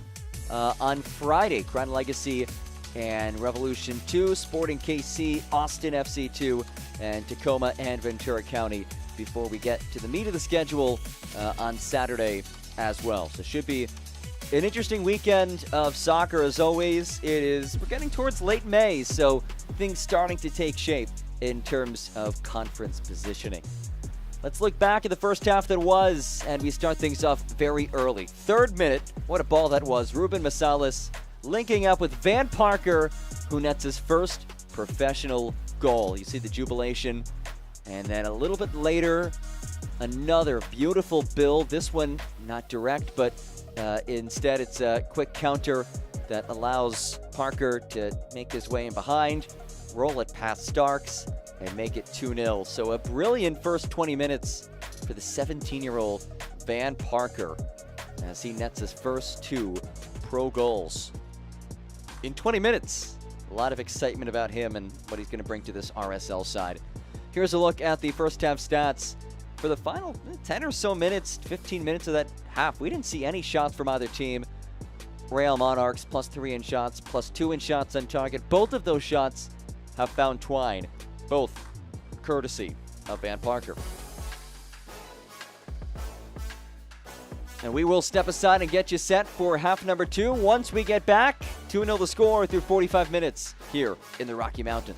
Speaker 1: on Friday, Crown Legacy and Revolution 2, Sporting KC, Austin FC 2, and Tacoma and Ventura County before we get to the meat of the schedule on Saturday as well. So should be an interesting weekend of soccer as always. We're getting towards late May, so things starting to take shape in terms of conference positioning. Let's look back at the first half that was, and we start things off very early. 3rd minute, what a ball that was. Ruben Masalis linking up with Van Parker, who nets his first professional goal. You see the jubilation. And then a little bit later, another beautiful build. This one not direct, but instead it's a quick counter that allows Parker to make his way in behind, roll it past Starks, and make it 2-0. So a brilliant first 20 minutes for the 17-year-old Van Parker as he nets his first 2 pro goals in 20 minutes. A lot of excitement about him and what he's going to bring to this RSL side. Here's a look at the first half stats. For the final 10 or so minutes, 15 minutes of that half, we didn't see any shots from either team. Real Monarchs +3 in shots, +2 in shots on target. Both of those shots have found twine, both courtesy of Van Parker. And we will step aside and get you set for half number 2 once we get back. 2-0 the score through 45 minutes here in the Rocky Mountain.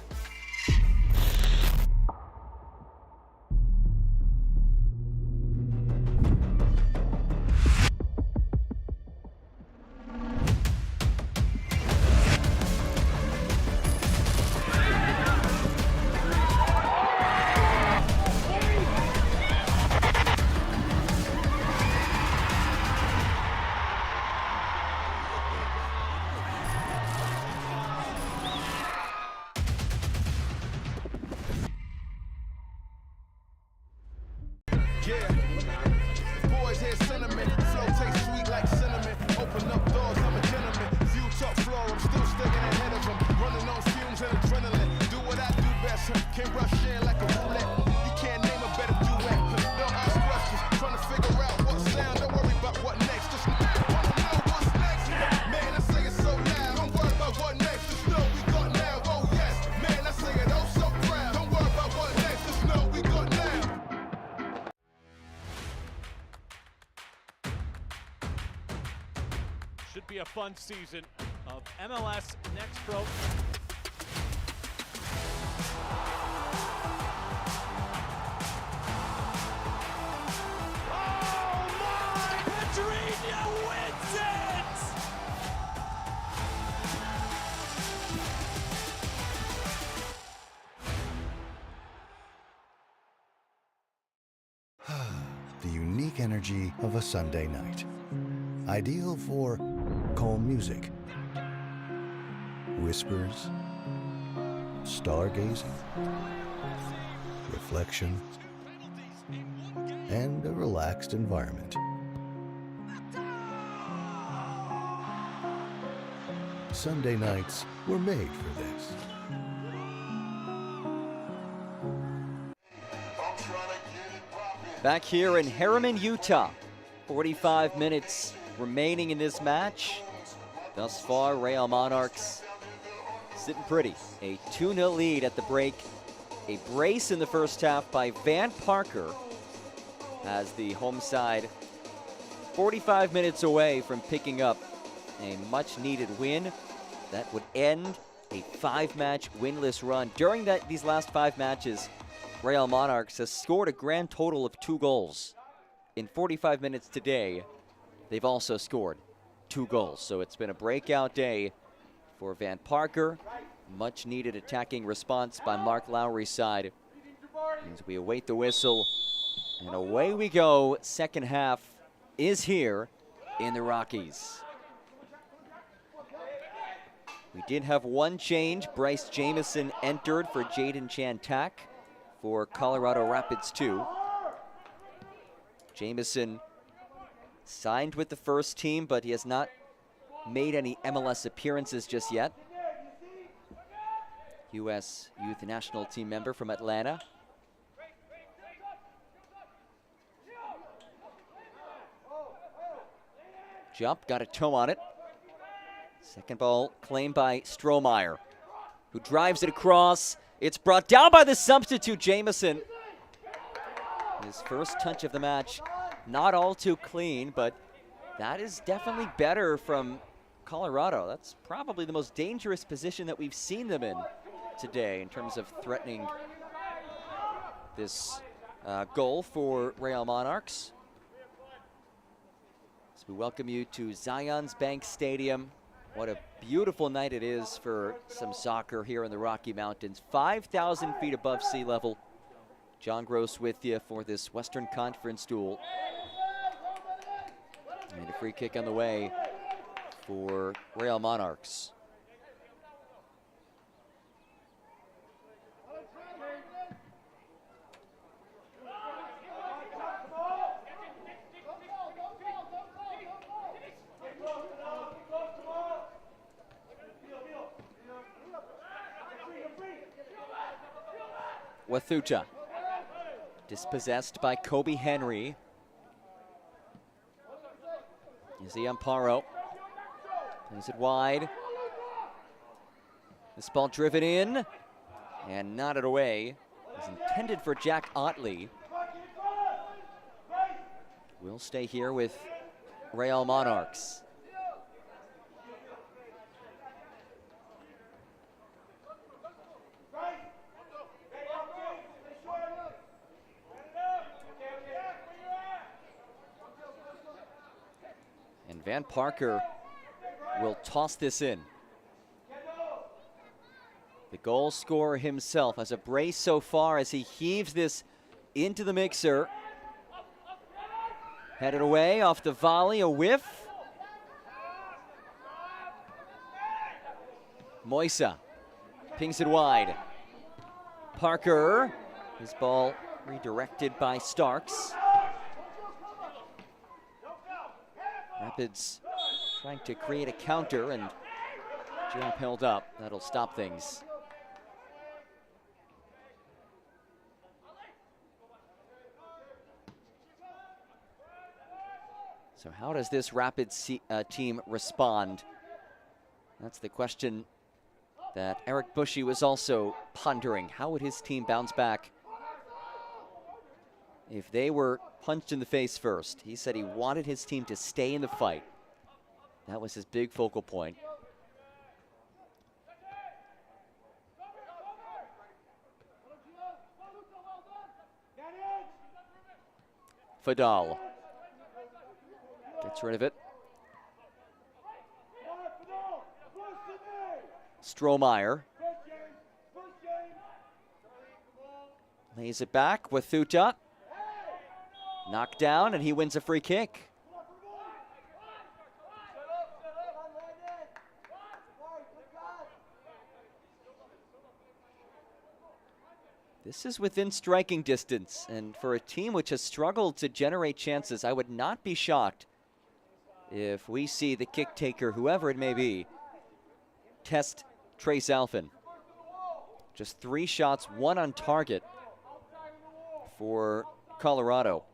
Speaker 5: Yeah. Boys hear sentiment. Flow tastes sweet like cinnamon. Open up doors, I'm a gentleman. View top floor, I'm still staying ahead of them. Running on fumes and adrenaline. Do what I do best. Can rush in like a roulette. You can't name a better duet. Don't ask questions. Trying to figure out what sound. Don't worry about what next. Just wanna know what's next. Man, I say it so loud. Don't worry about what next. Just know we got now. Oh yes. Man, I say it oh so proud. Don't worry about what next. Just know we got now.
Speaker 3: Should be a fun season of MLS Next Pro. Oh my! Pedrinho wins it!
Speaker 7: The unique energy of a Sunday night. Ideal for calm music, whispers, stargazing, reflection, and a relaxed environment. Sunday nights were made for this.
Speaker 1: Back here in Harriman, Utah, 45 minutes remaining in this match. Thus far, Real Monarchs sitting pretty. A 2-0 lead at the break. A brace in the first half by Van Parker as the home side 45 minutes away from picking up a much-needed win that would end a 5-match winless run. During these last 5 matches, Real Monarchs has scored a grand total of 2 goals. In 45 minutes today, they've also scored 2 goals. So it's been a breakout day for Van Parker. Much needed attacking response by Mark Lowry's side. As we await the whistle, and away we go. Second half is here in the Rockies. We did have one change. Bryce Jamison entered for Jaden Chantak for Colorado Rapids 2. Jamison signed with the first team, but he has not made any MLS appearances just yet. U.S. Youth National Team member from Atlanta. Jump, got a toe on it. Second ball claimed by Strohmeyer, who drives it across. It's brought down by the substitute, Jamison. His first touch of the match, not all too clean, but that is definitely better from Colorado. That's probably the most dangerous position that we've seen them in today in terms of threatening this goal for Real Monarchs. So we welcome you to Zions Bank Stadium. What a beautiful night it is for some soccer here in the Rocky Mountains. 5,000 feet above sea level. John Gross with you for this Western Conference duel. And a free kick on the way for Real Monarchs. Wathuta. Dispossessed by Kobe Henry. Izzy Amparo plays it wide. This ball driven in and knotted away. It was intended for Jack Otley. We'll stay here with Real Monarchs. And Van Parker will toss this in. The goal scorer himself has a brace so far as he heaves this into the mixer. Headed away off the volley, a whiff. Moisa pings it wide. Parker, his ball redirected by Starks. Rapids trying to create a counter and jump held up. That'll stop things. So how does this Rapids team respond? That's the question that Eric Bushy was also pondering. How would his team bounce back if they were punched in the face first? He said he wanted his team to stay in the fight. That was his big focal point. Fadal gets rid of it. Strohmeyer lays it back. Wathuta knocked down, and he wins a free kick. This is within striking distance, and for a team which has struggled to generate chances, I would not be shocked if we see the kick taker, whoever it may be, test Trace Alphen. Just 3 shots, 1 on target for Colorado.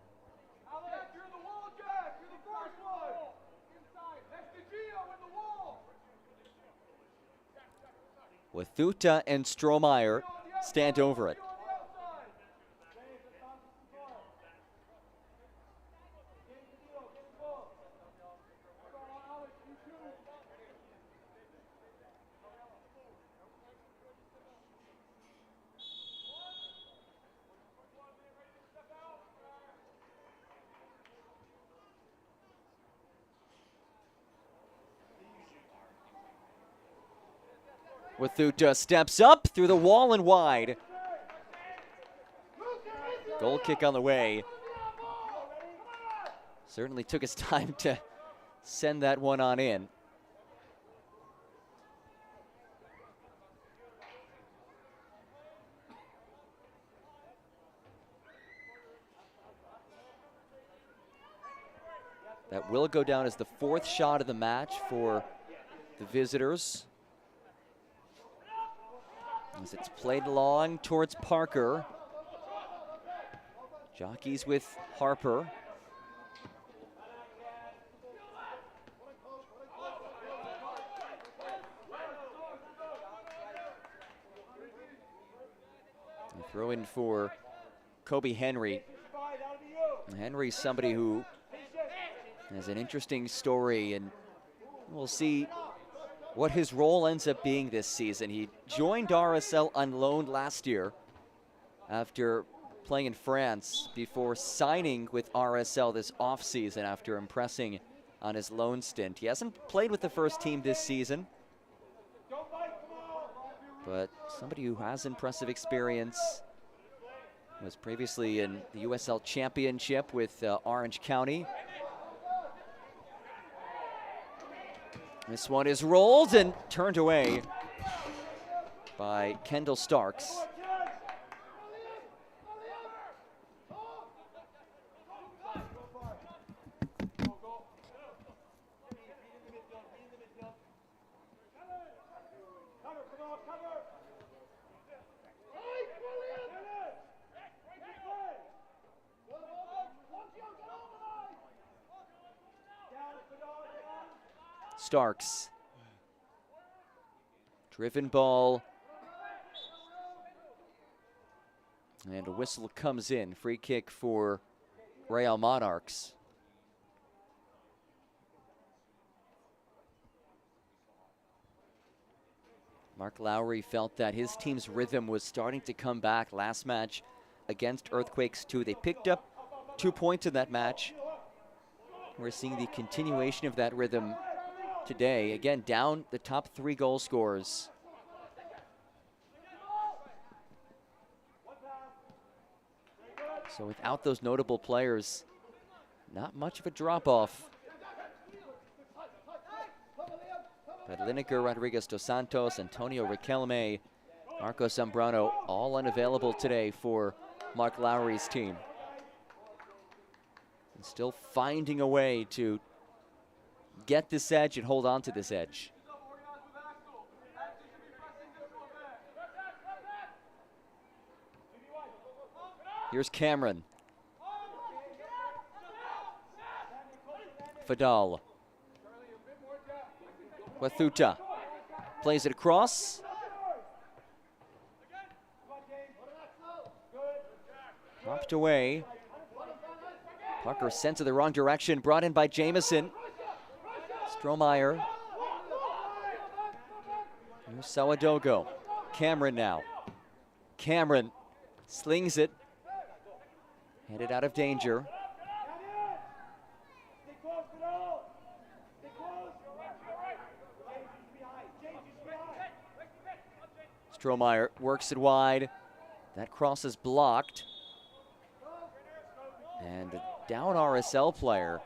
Speaker 1: Wathuta and Strohmeyer stand over it. Wathuta steps up through the wall and wide. Goal kick on the way. Certainly took his time to send that one on in. That will go down as the 4th shot of the match for the visitors. As it's played long towards Parker. Jockeys with Harper. And throw in for Kobe Henry. Henry's somebody who has an interesting story, and we'll see what his role ends up being this season. He joined RSL on loan last year after playing in France before signing with RSL this offseason after impressing on his loan stint. He hasn't played with the first team this season, but somebody who has impressive experience. Was previously in the USL Championship with Orange County. This one is rolled and turned away by Kendall Starks. Starks. Driven ball. And a whistle comes in. Free kick for Real Monarchs. Mark Lowry felt that his team's rhythm was starting to come back last match against Earthquakes 2. They picked up 2 points in that match. We're seeing the continuation of that rhythm today. Again, down the top 3 goal scorers. So without those notable players, not much of a drop-off. But Lineker, Rodriguez dos Santos, Antonio Riquelme, Marco Zambrano, all unavailable today for Mark Lowry's team. And still finding a way to get this edge and hold on to this edge. Here's Cameron. Fadal. Wathuta plays it across. Dropped away. Parker sent to the wrong direction, brought in by Jamison. Strohmeyer. Here's Sawadogo. Cameron now. Cameron slings it. Headed out of danger. Strohmeyer works it wide. That cross is blocked. And a down RSL player.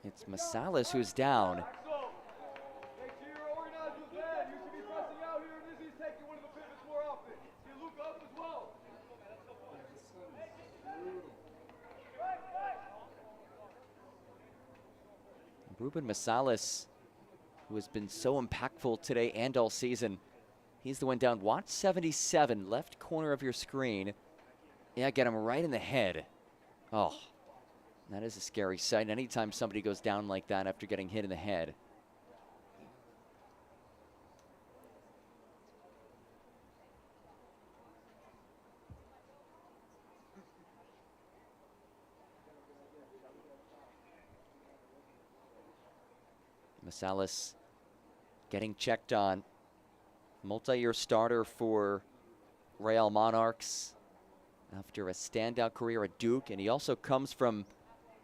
Speaker 1: It's Masalis who's down. Ruben Masalis, who has been so impactful today and all season. He's the one down. Watch 77, left corner of your screen. Yeah, get him right in the head. Oh, that is a scary sight. Anytime somebody goes down like that after getting hit in the head. Masalis getting checked on. Multi-year starter for Real Monarchs after a standout career at Duke. And he also comes from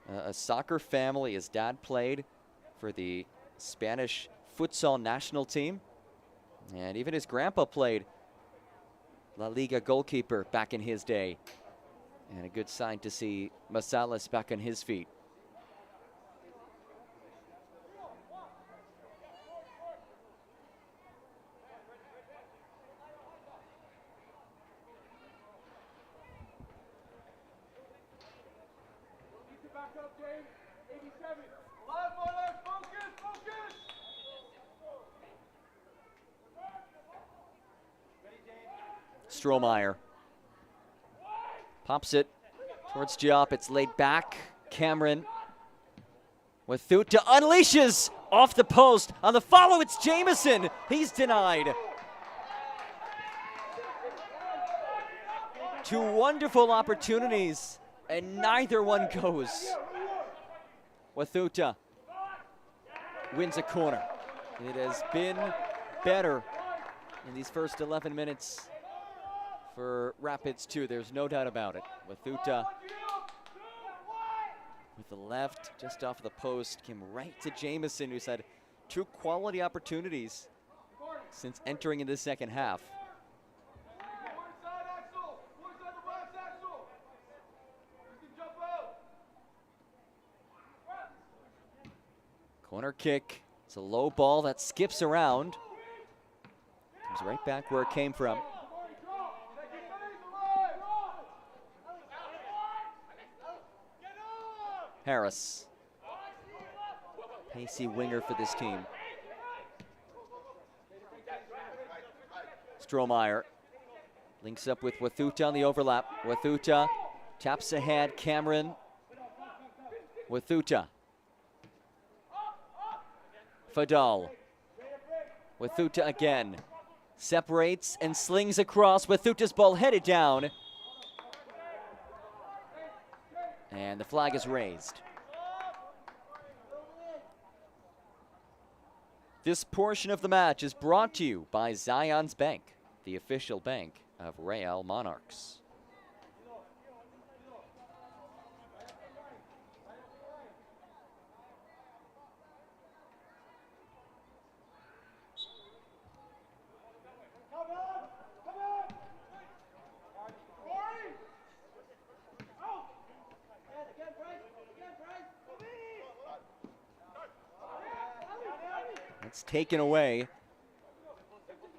Speaker 1: a soccer family. His dad played for the Spanish futsal national team. And even his grandpa played La Liga goalkeeper back in his day. And a good sign to see Masalis back on his feet. Strohmeyer pops it towards Diop. It's laid back. Cameron Wathuta unleashes off the post. On the follow, it's Jamison. He's denied. 2 wonderful opportunities, and neither one goes. Wathuta wins a corner. It has been better in these first 11 minutes for Rapids 2, there's no doubt about it. Wathuta with the left, just off the post, came right to Jamison, who's had 2 quality opportunities since entering in the second half. Corner kick, it's a low ball that skips around. Comes right back where it came from. Harris, pacey winger for this team. Strohmeyer links up with Wathuta on the overlap. Wathuta Taps ahead, Cameron. Wathuta. Fadal. Wathuta again. Separates and slings across. Wathuta's ball headed down. And the flag is raised. This portion of the match is brought to you by Zions Bank, the official bank of Real Monarchs. It's taken away.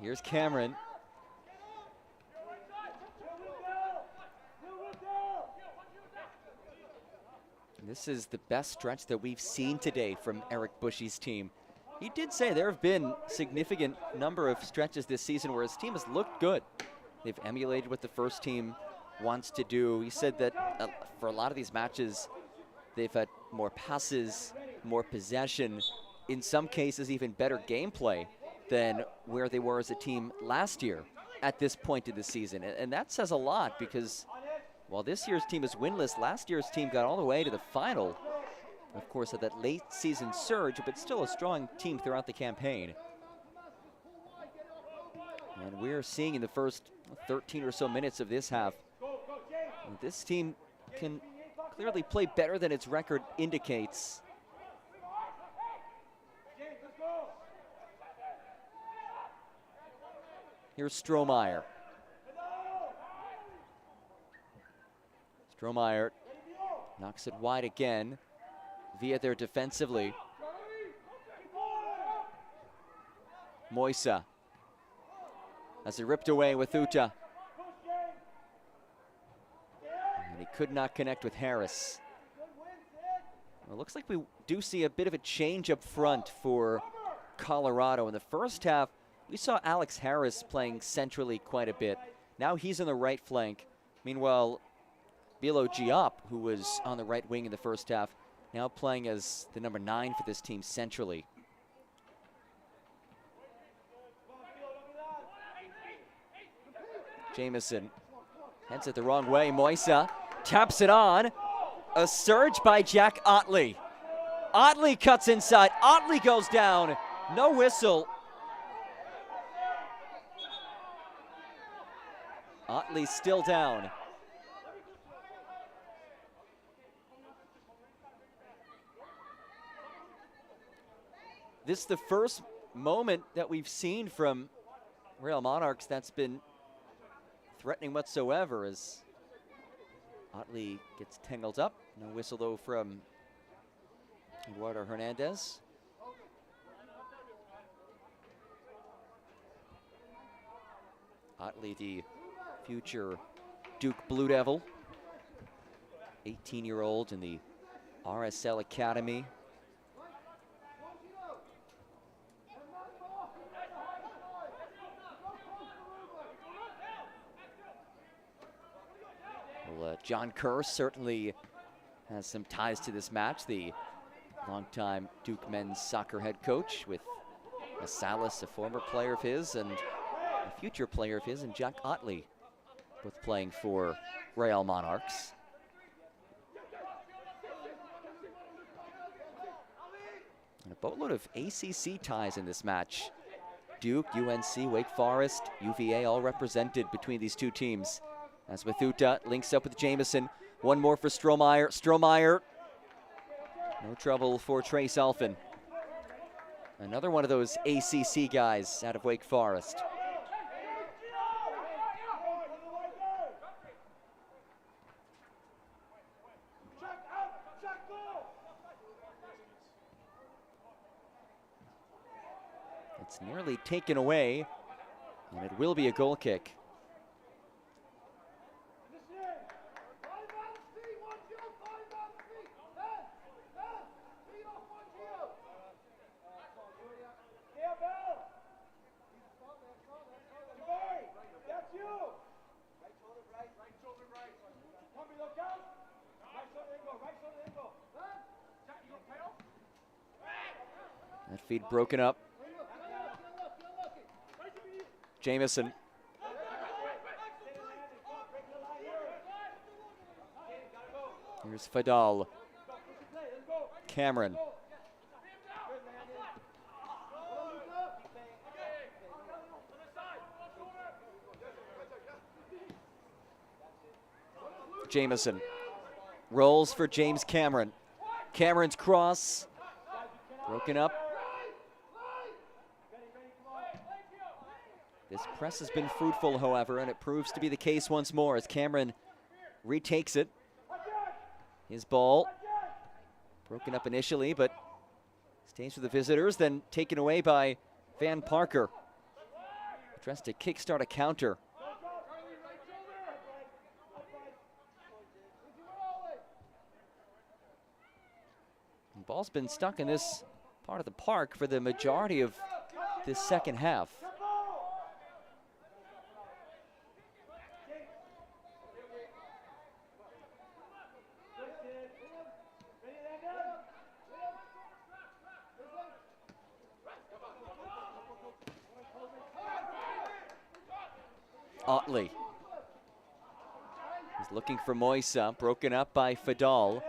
Speaker 1: Here's Cameron. This is the best stretch that we've seen today from Eric Bushy's team. He did say there have been significant number of stretches this season where his team has looked good. They've emulated what the first team wants to do. He said that for a lot of these matches, they've had more passes, more possession, in some cases even better gameplay than where they were as a team last year at this point in the season. And that says a lot because while this year's team is winless, last year's team got all the way to the final. Of course, at that late season surge, but still a strong team throughout the campaign. And we're seeing in the first 13 or so minutes of this half, this team can clearly play better than its record indicates. Here's Strohmeyer. Strohmeyer knocks it wide again. Via there defensively. Moisa as he ripped away with Uta. And he could not connect with Harris. Well, it looks like we do see a bit of a change up front for Colorado. In the first half, we saw Alex Harris playing centrally quite a bit. Now he's on the right flank. Meanwhile, Bilo Diop, who was on the right wing in the first half, now playing as the number 9 for this team centrally. Jamison heads it the wrong way. Moisa taps it on. A surge by Jack Otley. Otley cuts inside. Otley goes down. No whistle. Otley still down. This is the first moment that we've seen from Real Monarchs that's been threatening whatsoever as Otley gets tangled up. No whistle though from Eduardo Hernandez. Otley, the future Duke Blue Devil, 18-year-old in the RSL Academy. Well, John Kerr certainly has some ties to this match, the longtime Duke men's soccer head coach, with Salas, a former player of his, and a future player of his, and Jack Otley, both playing for Real Monarchs. And a boatload of ACC ties in this match. Duke, UNC, Wake Forest, UVA all represented between these two teams. As Wathuta links up with Jamison. One more for Strohmeyer. Strohmeyer. No trouble for Trace Alfin. Another one of those ACC guys out of Wake Forest. It's nearly taken away, and it will be a goal kick. That feed broken up. Jamison. Here's Fadal. Cameron. Jamison rolls for James Cameron. Cameron's cross broken up. This press has been fruitful, however, and it proves to be the case once more as Cameron retakes it. His ball broken up initially, but stays for the visitors, then taken away by Van Parker. Tries to kickstart a counter. The ball's been stuck in this part of the park for the majority of this second half. Otley. He's looking for Moisa, broken up by Fadal.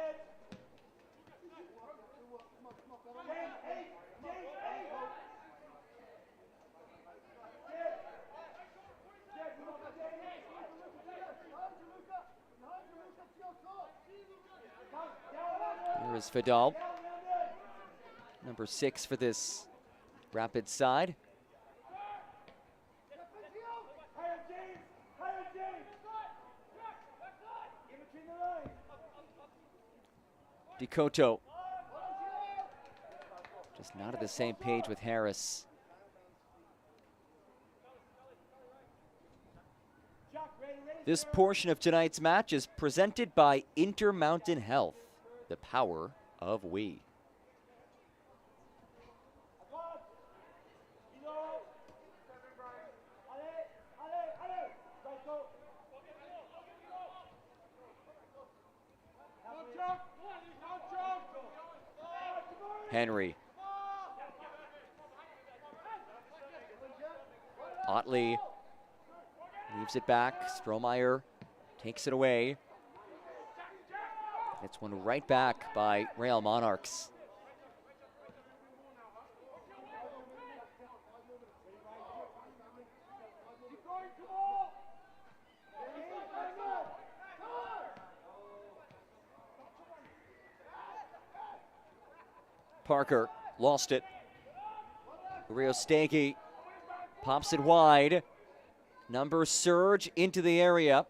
Speaker 1: Here is Fadal, number 6 for this Rapid side. Decoto just not at the same page with Harris. This portion of tonight's match is presented by Intermountain Health, the power of we. Henry. Otley leaves it back. Strohmeyer takes it away. It's one right back by Real Monarchs. Parker lost it. Rio Stegi pops it wide. Numbers surge into the area.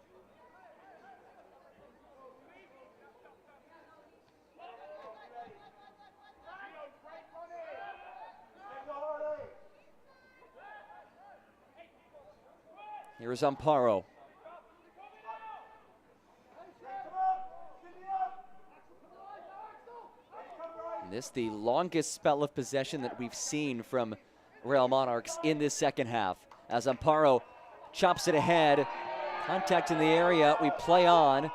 Speaker 1: Here's Amparo. This the longest spell of possession that we've seen from Real Monarchs in this second half. As Amparo chops it ahead, contact in the area, we play on.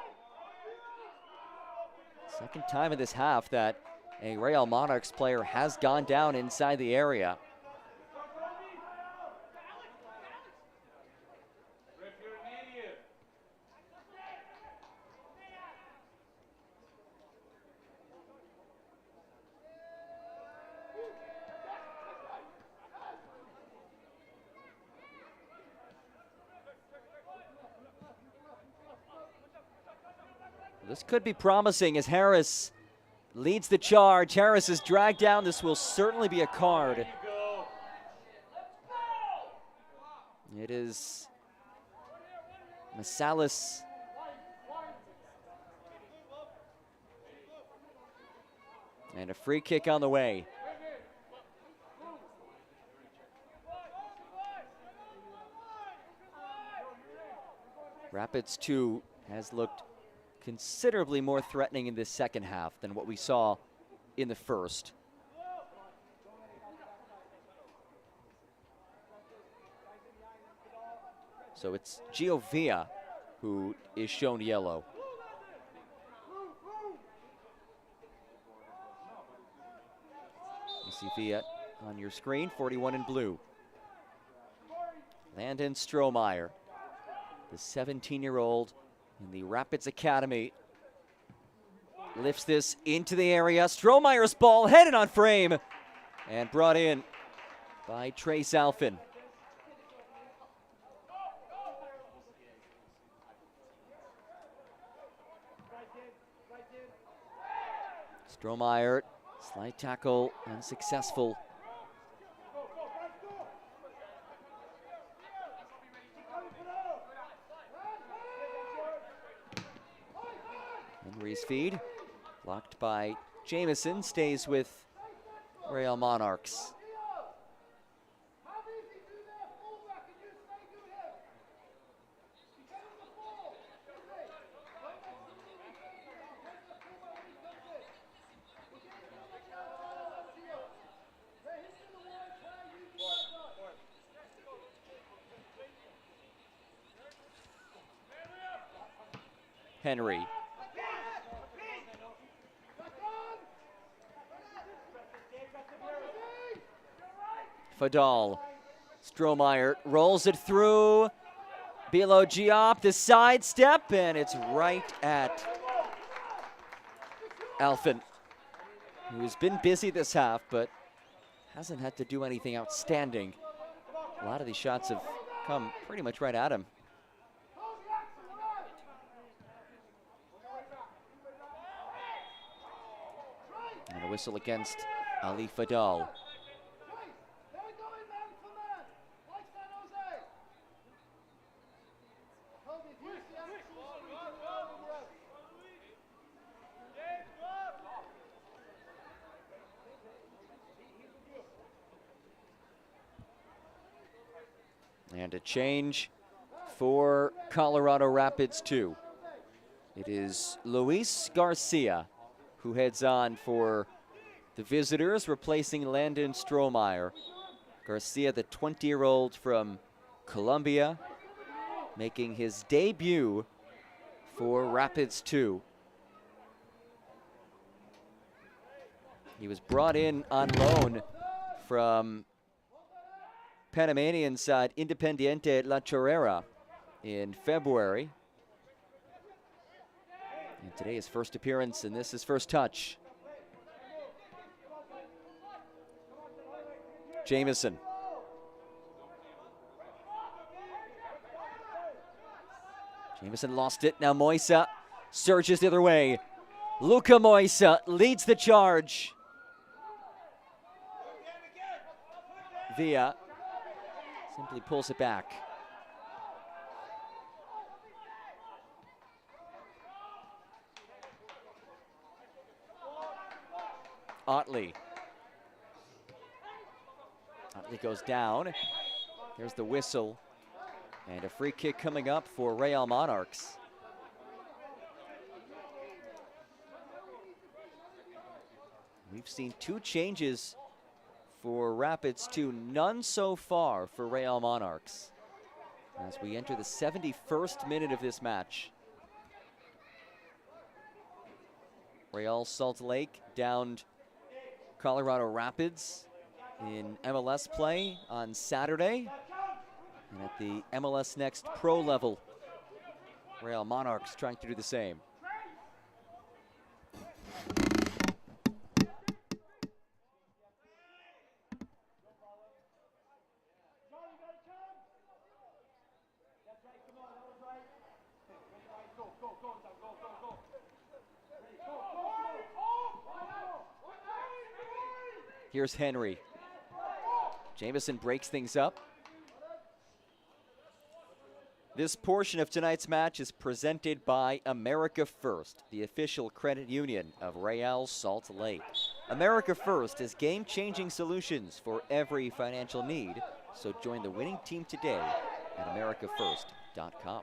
Speaker 1: Second time in this half that a Real Monarchs player has gone down inside the area. This could be promising as Harris leads the charge. Harris is dragged down. This will certainly be a card. It is Masalis. And a free kick on the way. Rapids 2 has looked considerably more threatening in this second half than what we saw in the first. So it's Giovia who is shown yellow. see Via on your screen, 41 in blue. Landon Strohmeyer, the 17-year-old in the Rapids Academy, lifts this into the area. Strohmeyer's ball headed on frame and brought in by Trace Alphin. Strohmeyer, slide tackle, unsuccessful. Henry's feed, blocked by Jamison, stays with Real Monarchs. Henry. Fadal. Strohmeyer rolls it through. Bilo Giop, the sidestep, and it's right at Alphin, who's been busy this half, but hasn't had to do anything outstanding. A lot of these shots have come pretty much right at him. And a whistle against Ali Fadal. And a change for Colorado Rapids 2. It is Luis Garcia who heads on for the visitors, replacing Landon Strohmeyer. Garcia, the 20-year-old from Colombia, making his debut for Rapids 2. He was brought in on loan from Panamanian side Independiente La Chorrera in February. And today his first appearance, and this is first touch. Jamison. Jamison lost it. Now Moisa surges the other way. Luca Moisa leads the charge. Via simply pulls it back. Otley. Otley goes down. There's the whistle. And a free kick coming up for Real Monarchs. We've seen two changes for Rapids 2, none so far for Real Monarchs, as we enter the 71st minute of this match. Real Salt Lake downed Colorado Rapids in MLS play on Saturday. And at the MLS Next Pro level, Real Monarchs trying to do the same. Here's Henry. Jamison breaks things up. This portion of tonight's match is presented by America First, the official credit union of Real Salt Lake. America First is game-changing solutions for every financial need, so join the winning team today at americafirst.com.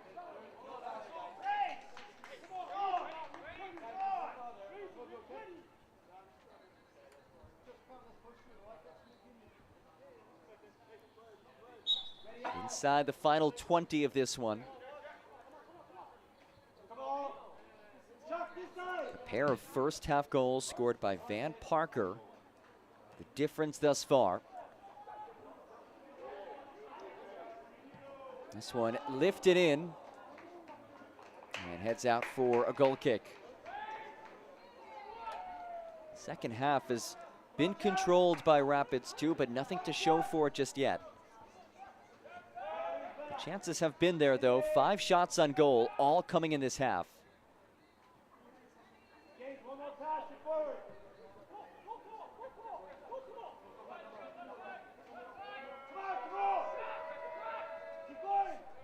Speaker 1: Inside the final 20 of this one. A pair of first half goals scored by Van Parker, the difference thus far. This one lifted in and heads out for a goal kick. Second half has been controlled by Rapids too, but nothing to show for it just yet. The chances have been there though. 5 shots on goal, all coming in this half.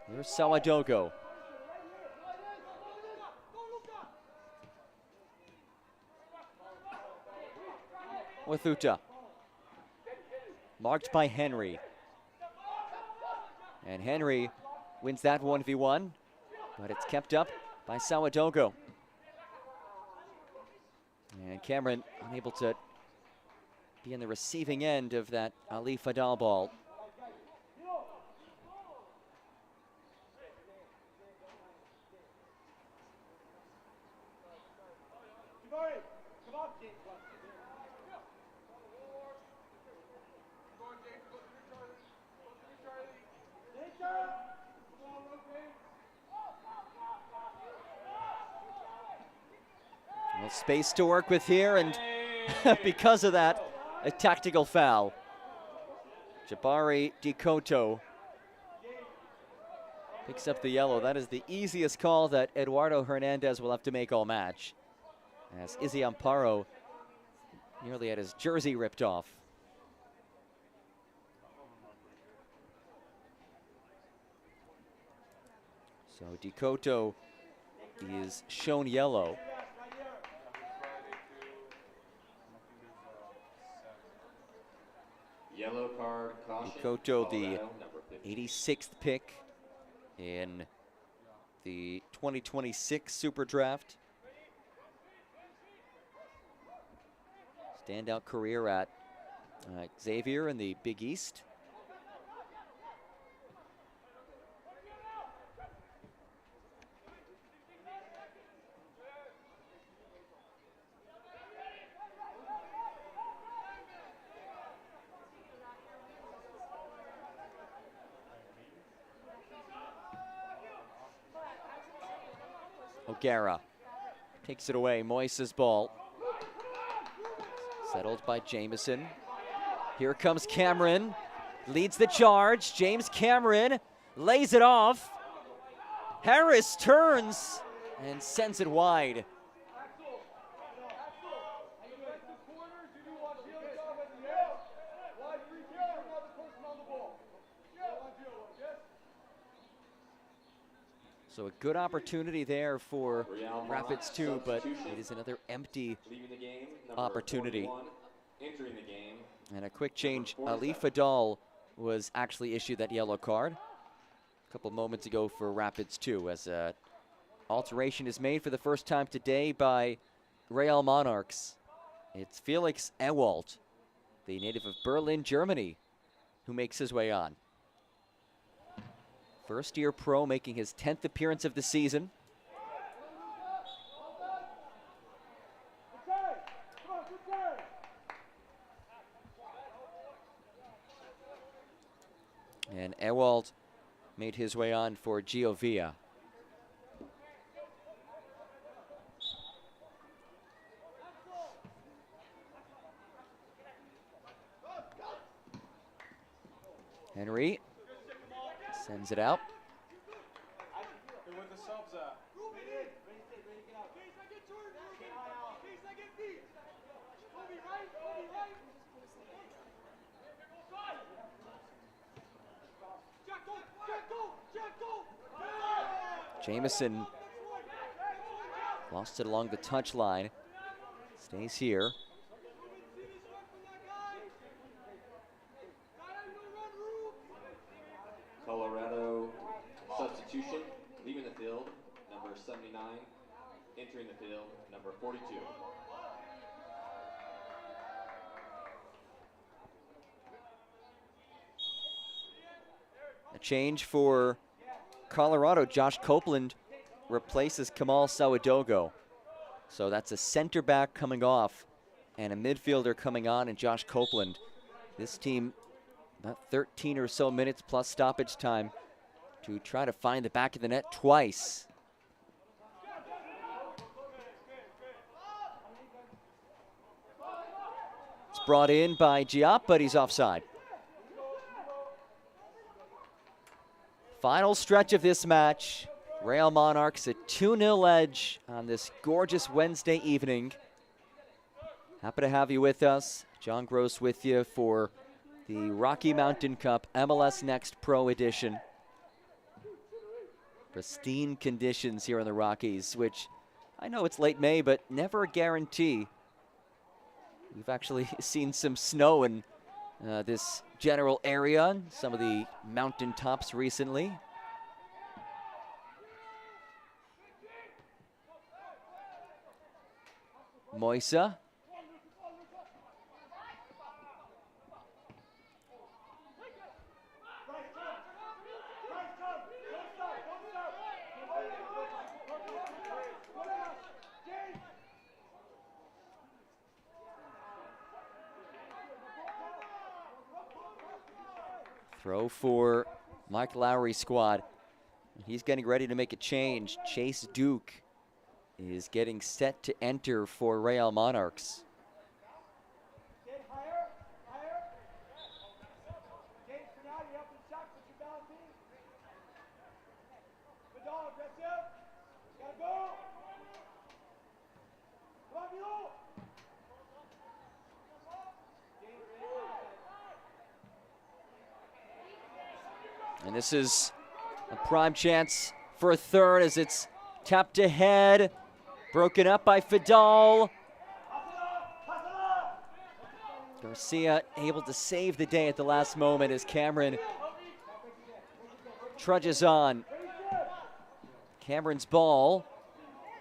Speaker 1: Here's Sawadogo. Wathuta. Marked by Henry. And Henry wins that 1v1, but it's kept up by Sawadogo. And Cameron unable to be in the receiving end of that Ali Fadal ball. Well, space to work with here, and because of that, a tactical foul. Jabari Dikoto picks up the yellow. That is the easiest call that Eduardo Hernandez will have to make all match, as Izzy Amparo nearly had his jersey ripped off. So Dikoto is shown yellow.
Speaker 2: Yellow card, caution.
Speaker 1: Dikoto, the
Speaker 2: Colorado, number 50.
Speaker 1: 86th pick in the 2026 Super Draft. Standout career at Xavier in the Big East. O'Gara takes it away. Moise's ball. Settled by Jamison. Here comes Cameron. Leads the charge. James Cameron lays it off. Harris turns and sends it wide. So a good opportunity there for Rapids too, but it is another empty opportunity.
Speaker 2: Entering the game.
Speaker 1: And a quick change. Ali Fadal was actually issued that yellow card a couple moments ago for Rapids too, as an alteration is made for the first time today by Real Monarchs. It's Felix Ewald, the native of Berlin, Germany, who makes his way on. First-year pro, making his 10th appearance of the season. And Ewald made his way on for Giovia. Henry sends it out. Jamison lost it along the touchline. Stays here.
Speaker 2: Colorado substitution, leaving the field, number 79, entering the field, number 42.
Speaker 1: A change for Colorado. Josh Copeland replaces Kamal Sawadogo. So that's a center back coming off and a midfielder coming on, and Josh Copeland. This team, about 13 or so minutes plus stoppage time to try to find the back of the net twice. It's brought in by Giap, but he's offside. Final stretch of this match. Real Monarchs a 2-0 edge on this gorgeous Wednesday evening. Happy to have you with us. John Gross with you for the Rocky Mountain Cup MLS Next Pro Edition. Pristine conditions here in the Rockies, which I know it's late May, but never a guarantee. We've actually seen some snow in this general area, some of the mountain tops recently. Moisa. Throw for Mike Lowry's squad. He's getting ready to make a change. Chase Duke is getting set to enter for Real Monarchs. And this is a prime chance for a third as it's tapped ahead. Broken up by Fidal. Garcia able to save the day at the last moment as Cameron trudges on. Cameron's ball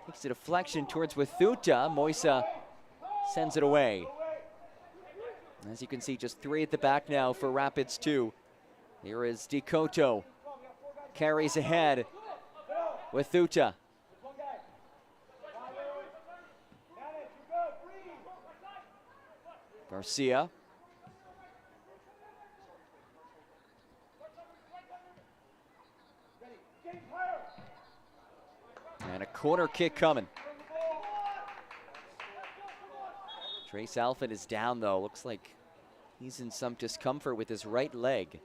Speaker 1: takes a deflection towards Wathuta. Moisa sends it away. As you can see, just 3 at the back now for Rapids 2. Here is Decoto. Carries ahead. Wathuta. Garcia. And a corner kick coming. Trace Alford is down though. Looks like he's in some discomfort with his right leg.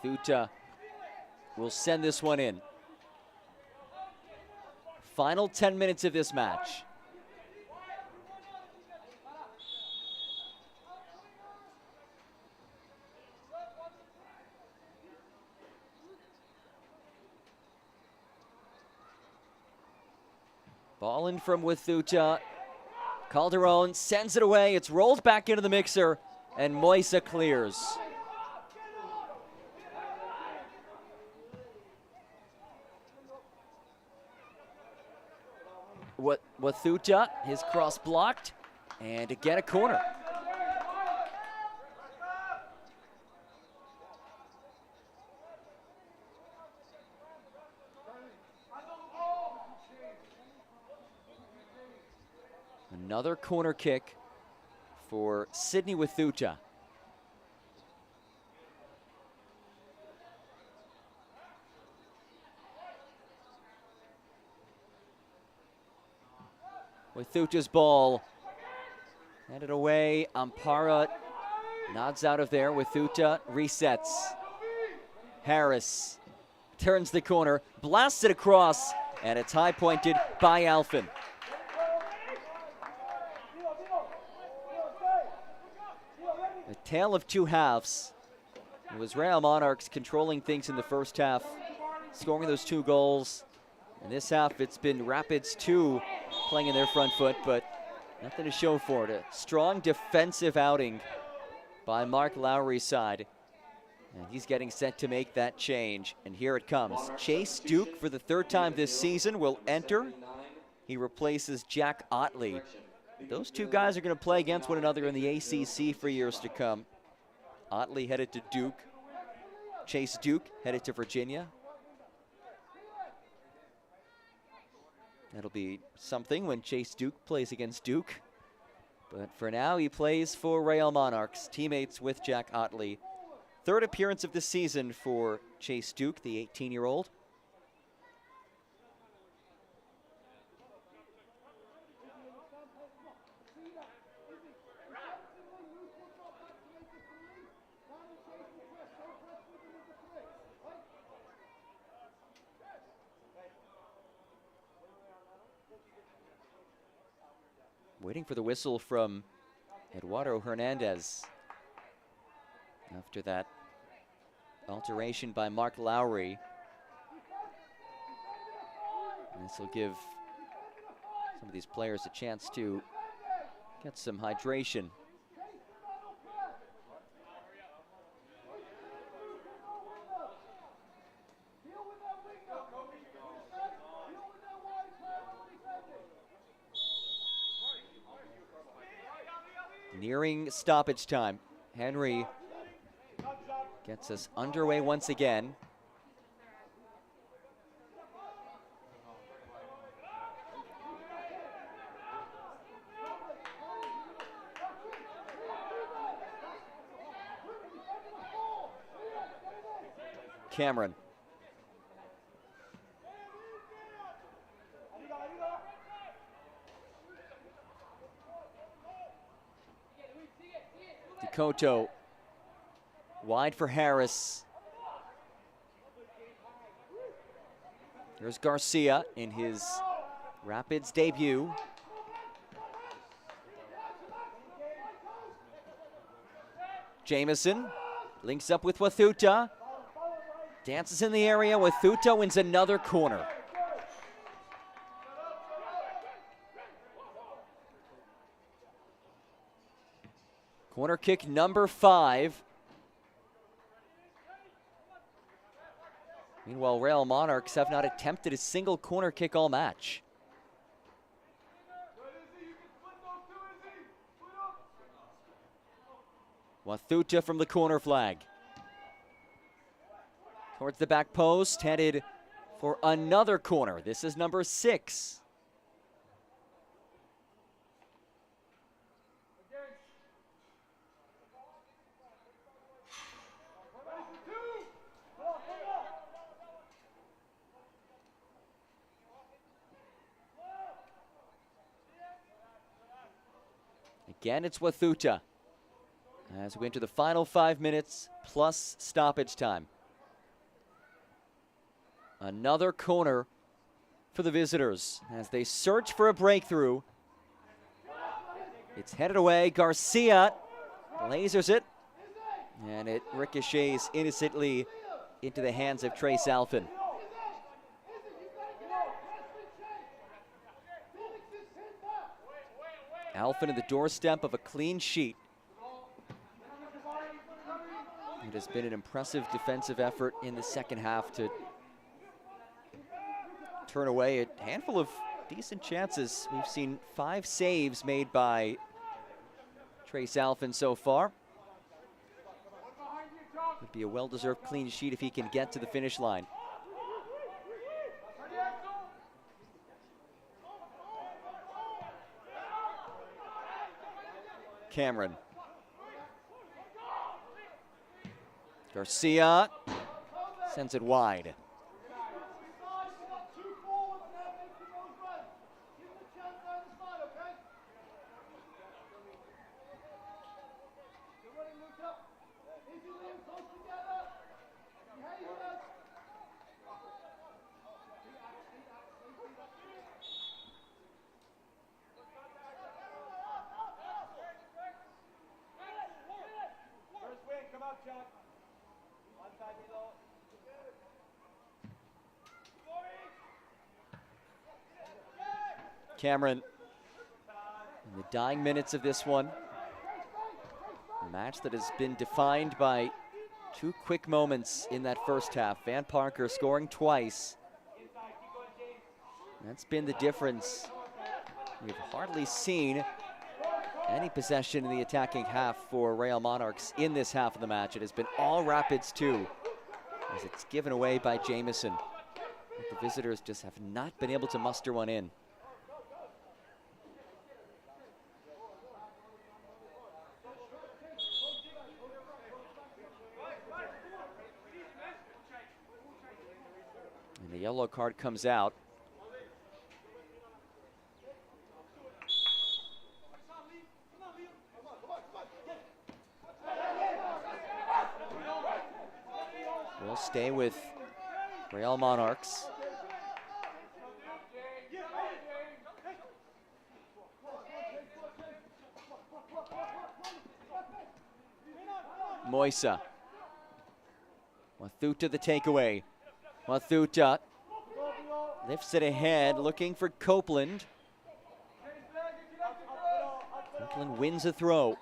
Speaker 1: Wathuta will send this one in. Final 10 minutes of this match. Ball in from Wathuta. Calderon sends it away. It's rolled back into the mixer, and Moisa clears. Wathuta, his cross blocked, and again a corner. Another corner kick for Sydney Wathuta. Wathuta's ball handed away. Ampara nods out of there. Wathuta resets. Harris turns the corner, blasts it across, and it's high pointed by Alfin. A tale of two halves. It was Real Monarchs controlling things in the first half, scoring those 2 goals. In this half, it's been Rapids 2 playing in their front foot, but nothing to show for it. A strong defensive outing by Mark Lowry's side. And he's getting set to make that change. And here it comes. Chase Duke, for the third time this season, will enter. He replaces Jack Otley. Those two guys are going to play against one another in the ACC for years to come. Otley headed to Duke. Chase Duke headed to Virginia. That'll be something when Chase Duke plays against Duke. But for now, he plays for Real Monarchs, teammates with Jack Otley. Third appearance of the season for Chase Duke, the 18-year-old. Waiting for the whistle from Eduardo Hernandez after that alteration by Mark Lowry. This will give some of these players a chance to get some hydration. Nearing stoppage time. Henry gets us underway once again. Cameron. Koto wide for Harris. Here's Garcia in his Rapids debut. Jamison links up with Wathuta. Dances in the area. Wathuta wins another corner. Corner kick number 5. Meanwhile, Real Monarchs have not attempted a single corner kick all match. Wathuta from the corner flag. Towards the back post, headed for another corner. This is number 6. Again, it's Wathuta as we enter the final 5 minutes plus stoppage time. Another corner for the visitors as they search for a breakthrough. It's headed away. Garcia lasers it, and it ricochets innocently into the hands of Trace Alfin. Alfin at the doorstep of a clean sheet. It has been an impressive defensive effort in the second half to turn away a handful of decent chances. We've seen 5 saves made by Trace Alfin so far. Would be a well-deserved clean sheet if he can get to the finish line. Cameron. Garcia sends it wide. Cameron in the dying minutes of this one. A match that has been defined by Two quick moments in that first half. Van Parker scoring twice. That's been the difference. We've hardly seen any possession in the attacking half for Real Monarchs in this half of the match. It has been all Rapids 2, as it's given away by Jamison. The visitors just have not been able to muster one in. And the yellow card comes out. We'll stay with Real Monarchs. Moisa. Wathuta the takeaway. Wathuta lifts it ahead, looking for Copeland. Copeland wins a throw.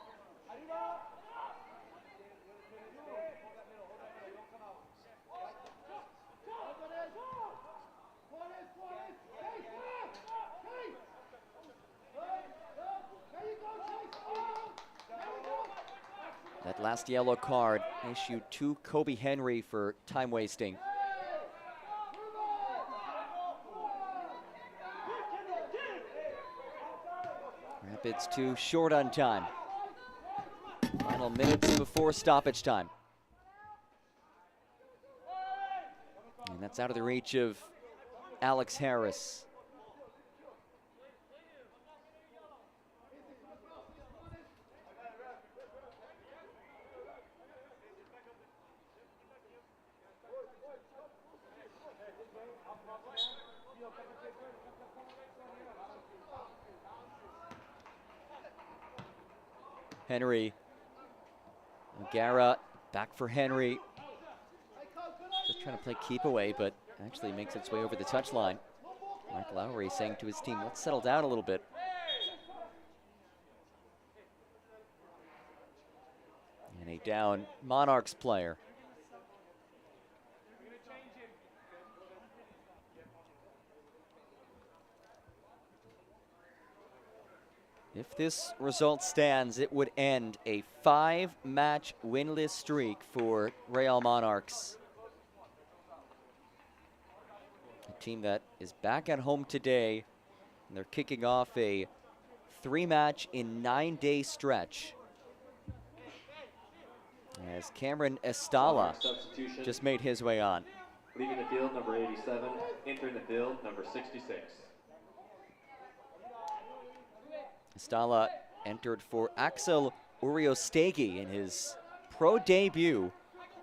Speaker 1: That last yellow card issued to Kobe Henry for time wasting. Rapids too short on time. Final minutes before stoppage time. And that's out of the reach of Alex Harris. Henry. O'Gara back for Henry. Just trying to play keep away, but actually makes its way over the touchline. Mark Lowry saying to his team, let's settle down a little bit. And a down Monarchs player. If this result stands, it would end a 5-match winless streak for Real Monarchs. A team that is back at home today, and they're kicking off a 3-match in 9-day stretch. As Cameron Estala just made his way on.
Speaker 2: Leaving the field, number 87. Entering the field, number 66.
Speaker 1: Estala entered for Axel Uriostegi in his pro debut.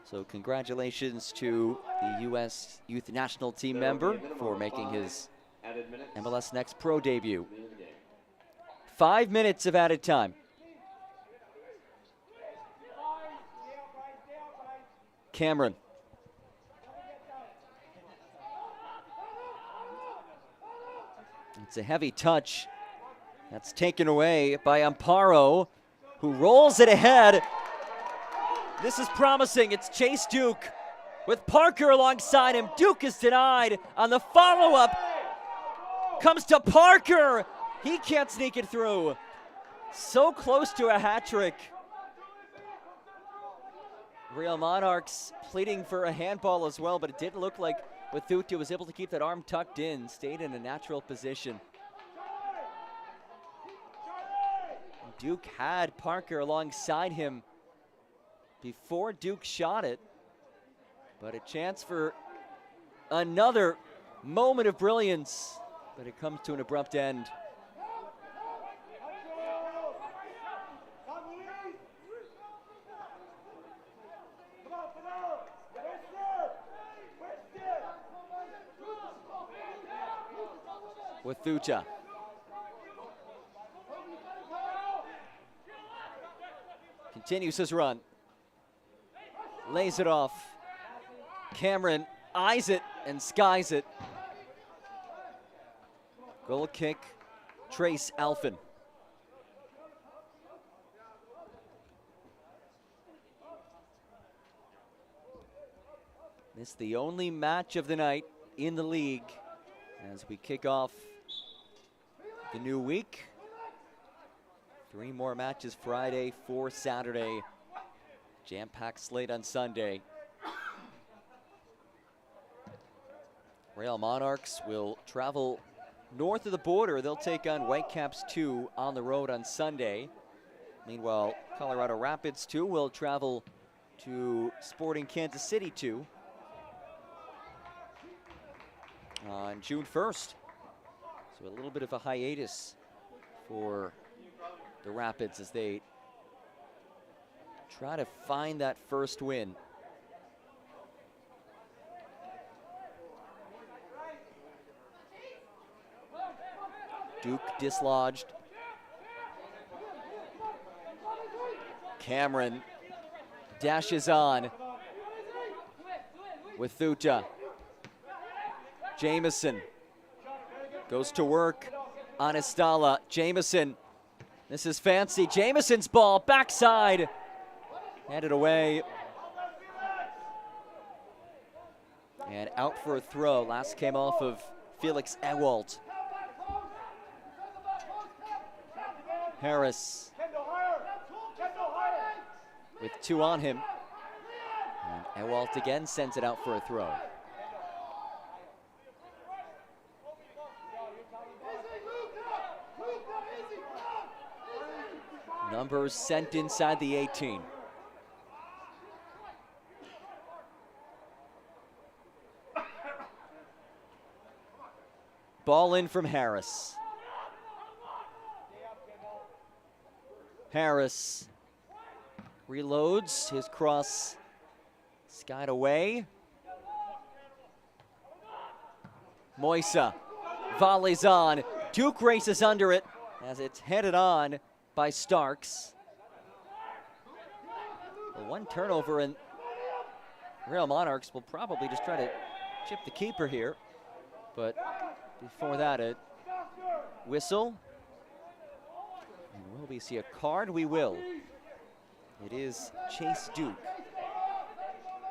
Speaker 1: So congratulations to the U.S. Youth National Team member for making his MLS Next pro debut. 5 minutes of added time. Cameron. It's a heavy touch. That's taken away by Amparo, who rolls it ahead. This is promising. It's Chase Duke with Parker alongside him. Duke is denied on the follow-up. Comes to Parker. He can't sneak it through. So close to a hat trick. Real Monarchs pleading for a handball as well, but it didn't look like Wathuta was able to keep that arm tucked in, stayed in a natural position. Duke had Parker alongside him before Duke shot it, but a chance for another moment of brilliance, but it comes to an abrupt end. Wathuta. Continues his run. Lays it off. Cameron eyes it and skies it. Goal kick, Trace Alphin. This is the only match of the night in the league as we kick off the new week. 3 more matches Friday, 4 Saturday. Jam-packed slate on Sunday. Real Monarchs will travel north of the border. They'll take on Whitecaps 2 on the road on Sunday. Meanwhile, Colorado Rapids 2 will travel to Sporting Kansas City 2 on June 1st. So a little bit of a hiatus for the Rapids as they try to find that first win. Duke dislodged. Cameron dashes on with Thuta. Jamison goes to work on Estala. Jamison, this is fancy. Jamison's ball, backside. Handed away. And out for a throw. Last came off of Felix Ewald. Harris with 2 on him. And Ewald again sends it out for a throw. Numbers sent inside the 18. Ball in from Harris. Harris reloads, his cross skied away. Moisa volleys on. Duke races under it as it's headed on by Starks. Well, 1 turnover, and Real Monarchs will probably just try to chip the keeper here. But before that, a whistle. And will we see a card? We will. It is Chase Duke,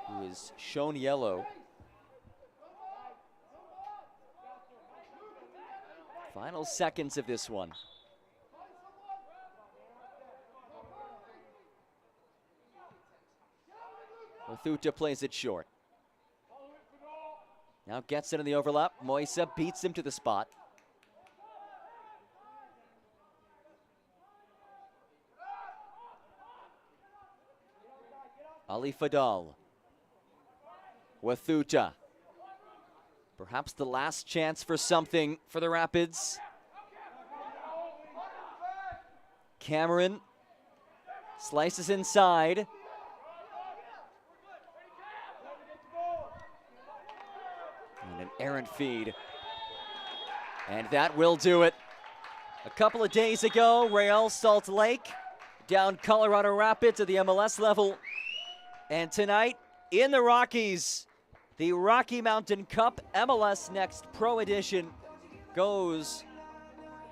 Speaker 1: who is shown yellow. Final seconds of this one. Thuta plays it short. Now gets it in the overlap. Moisa beats him to the spot. Ali Fadal. Wathuta. Perhaps the last chance for something for the Rapids. Cameron slices inside. And an errant feed. And that will do it. A couple of days ago, Real Salt Lake down Colorado Rapids at the MLS level. And tonight, in the Rockies, the Rocky Mountain Cup MLS Next Pro Edition goes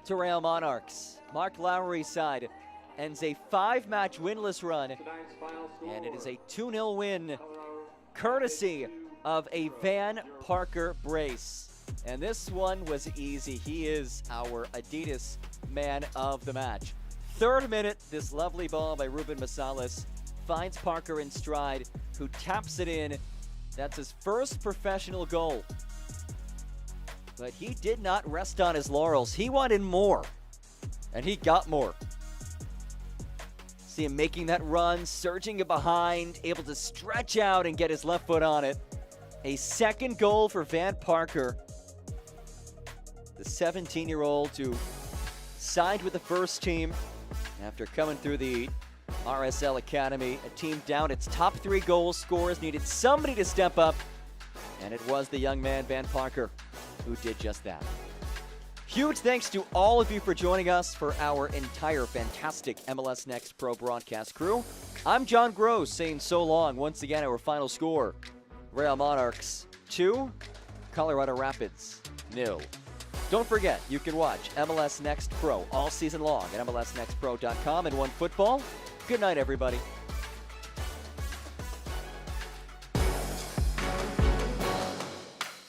Speaker 1: to Real Monarchs. Mark Lowry's side ends a 5-match winless run, and it is a 2-0 win, courtesy of a Van Parker brace. And this one was easy. He is our Adidas man of the match. 3rd minute, this lovely ball by Ruben Massalas finds Parker in stride, who taps it in. That's his first professional goal. But he did not rest on his laurels. He wanted more, and he got more. See him making that run, surging it behind, able to stretch out and get his left foot on it. A 2nd goal for Van Parker, the 17-year-old who signed with the first team after coming through the RSL Academy. A team down its top 3 goal scorers, needed somebody to step up, and it was the young man Van Parker who did just that. Huge thanks to all of you for joining us for our entire fantastic MLS Next Pro broadcast crew. I'm John Gross saying so long. Once again, our final score, Real Monarchs 2, Colorado Rapids 0. Don't forget, you can watch MLS Next Pro all season long at MLSNextPro.com and OneFootball. Good night, everybody.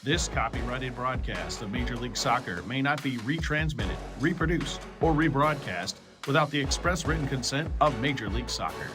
Speaker 8: This copyrighted broadcast of Major League Soccer may not be retransmitted, reproduced, or rebroadcast without the express written consent of Major League Soccer.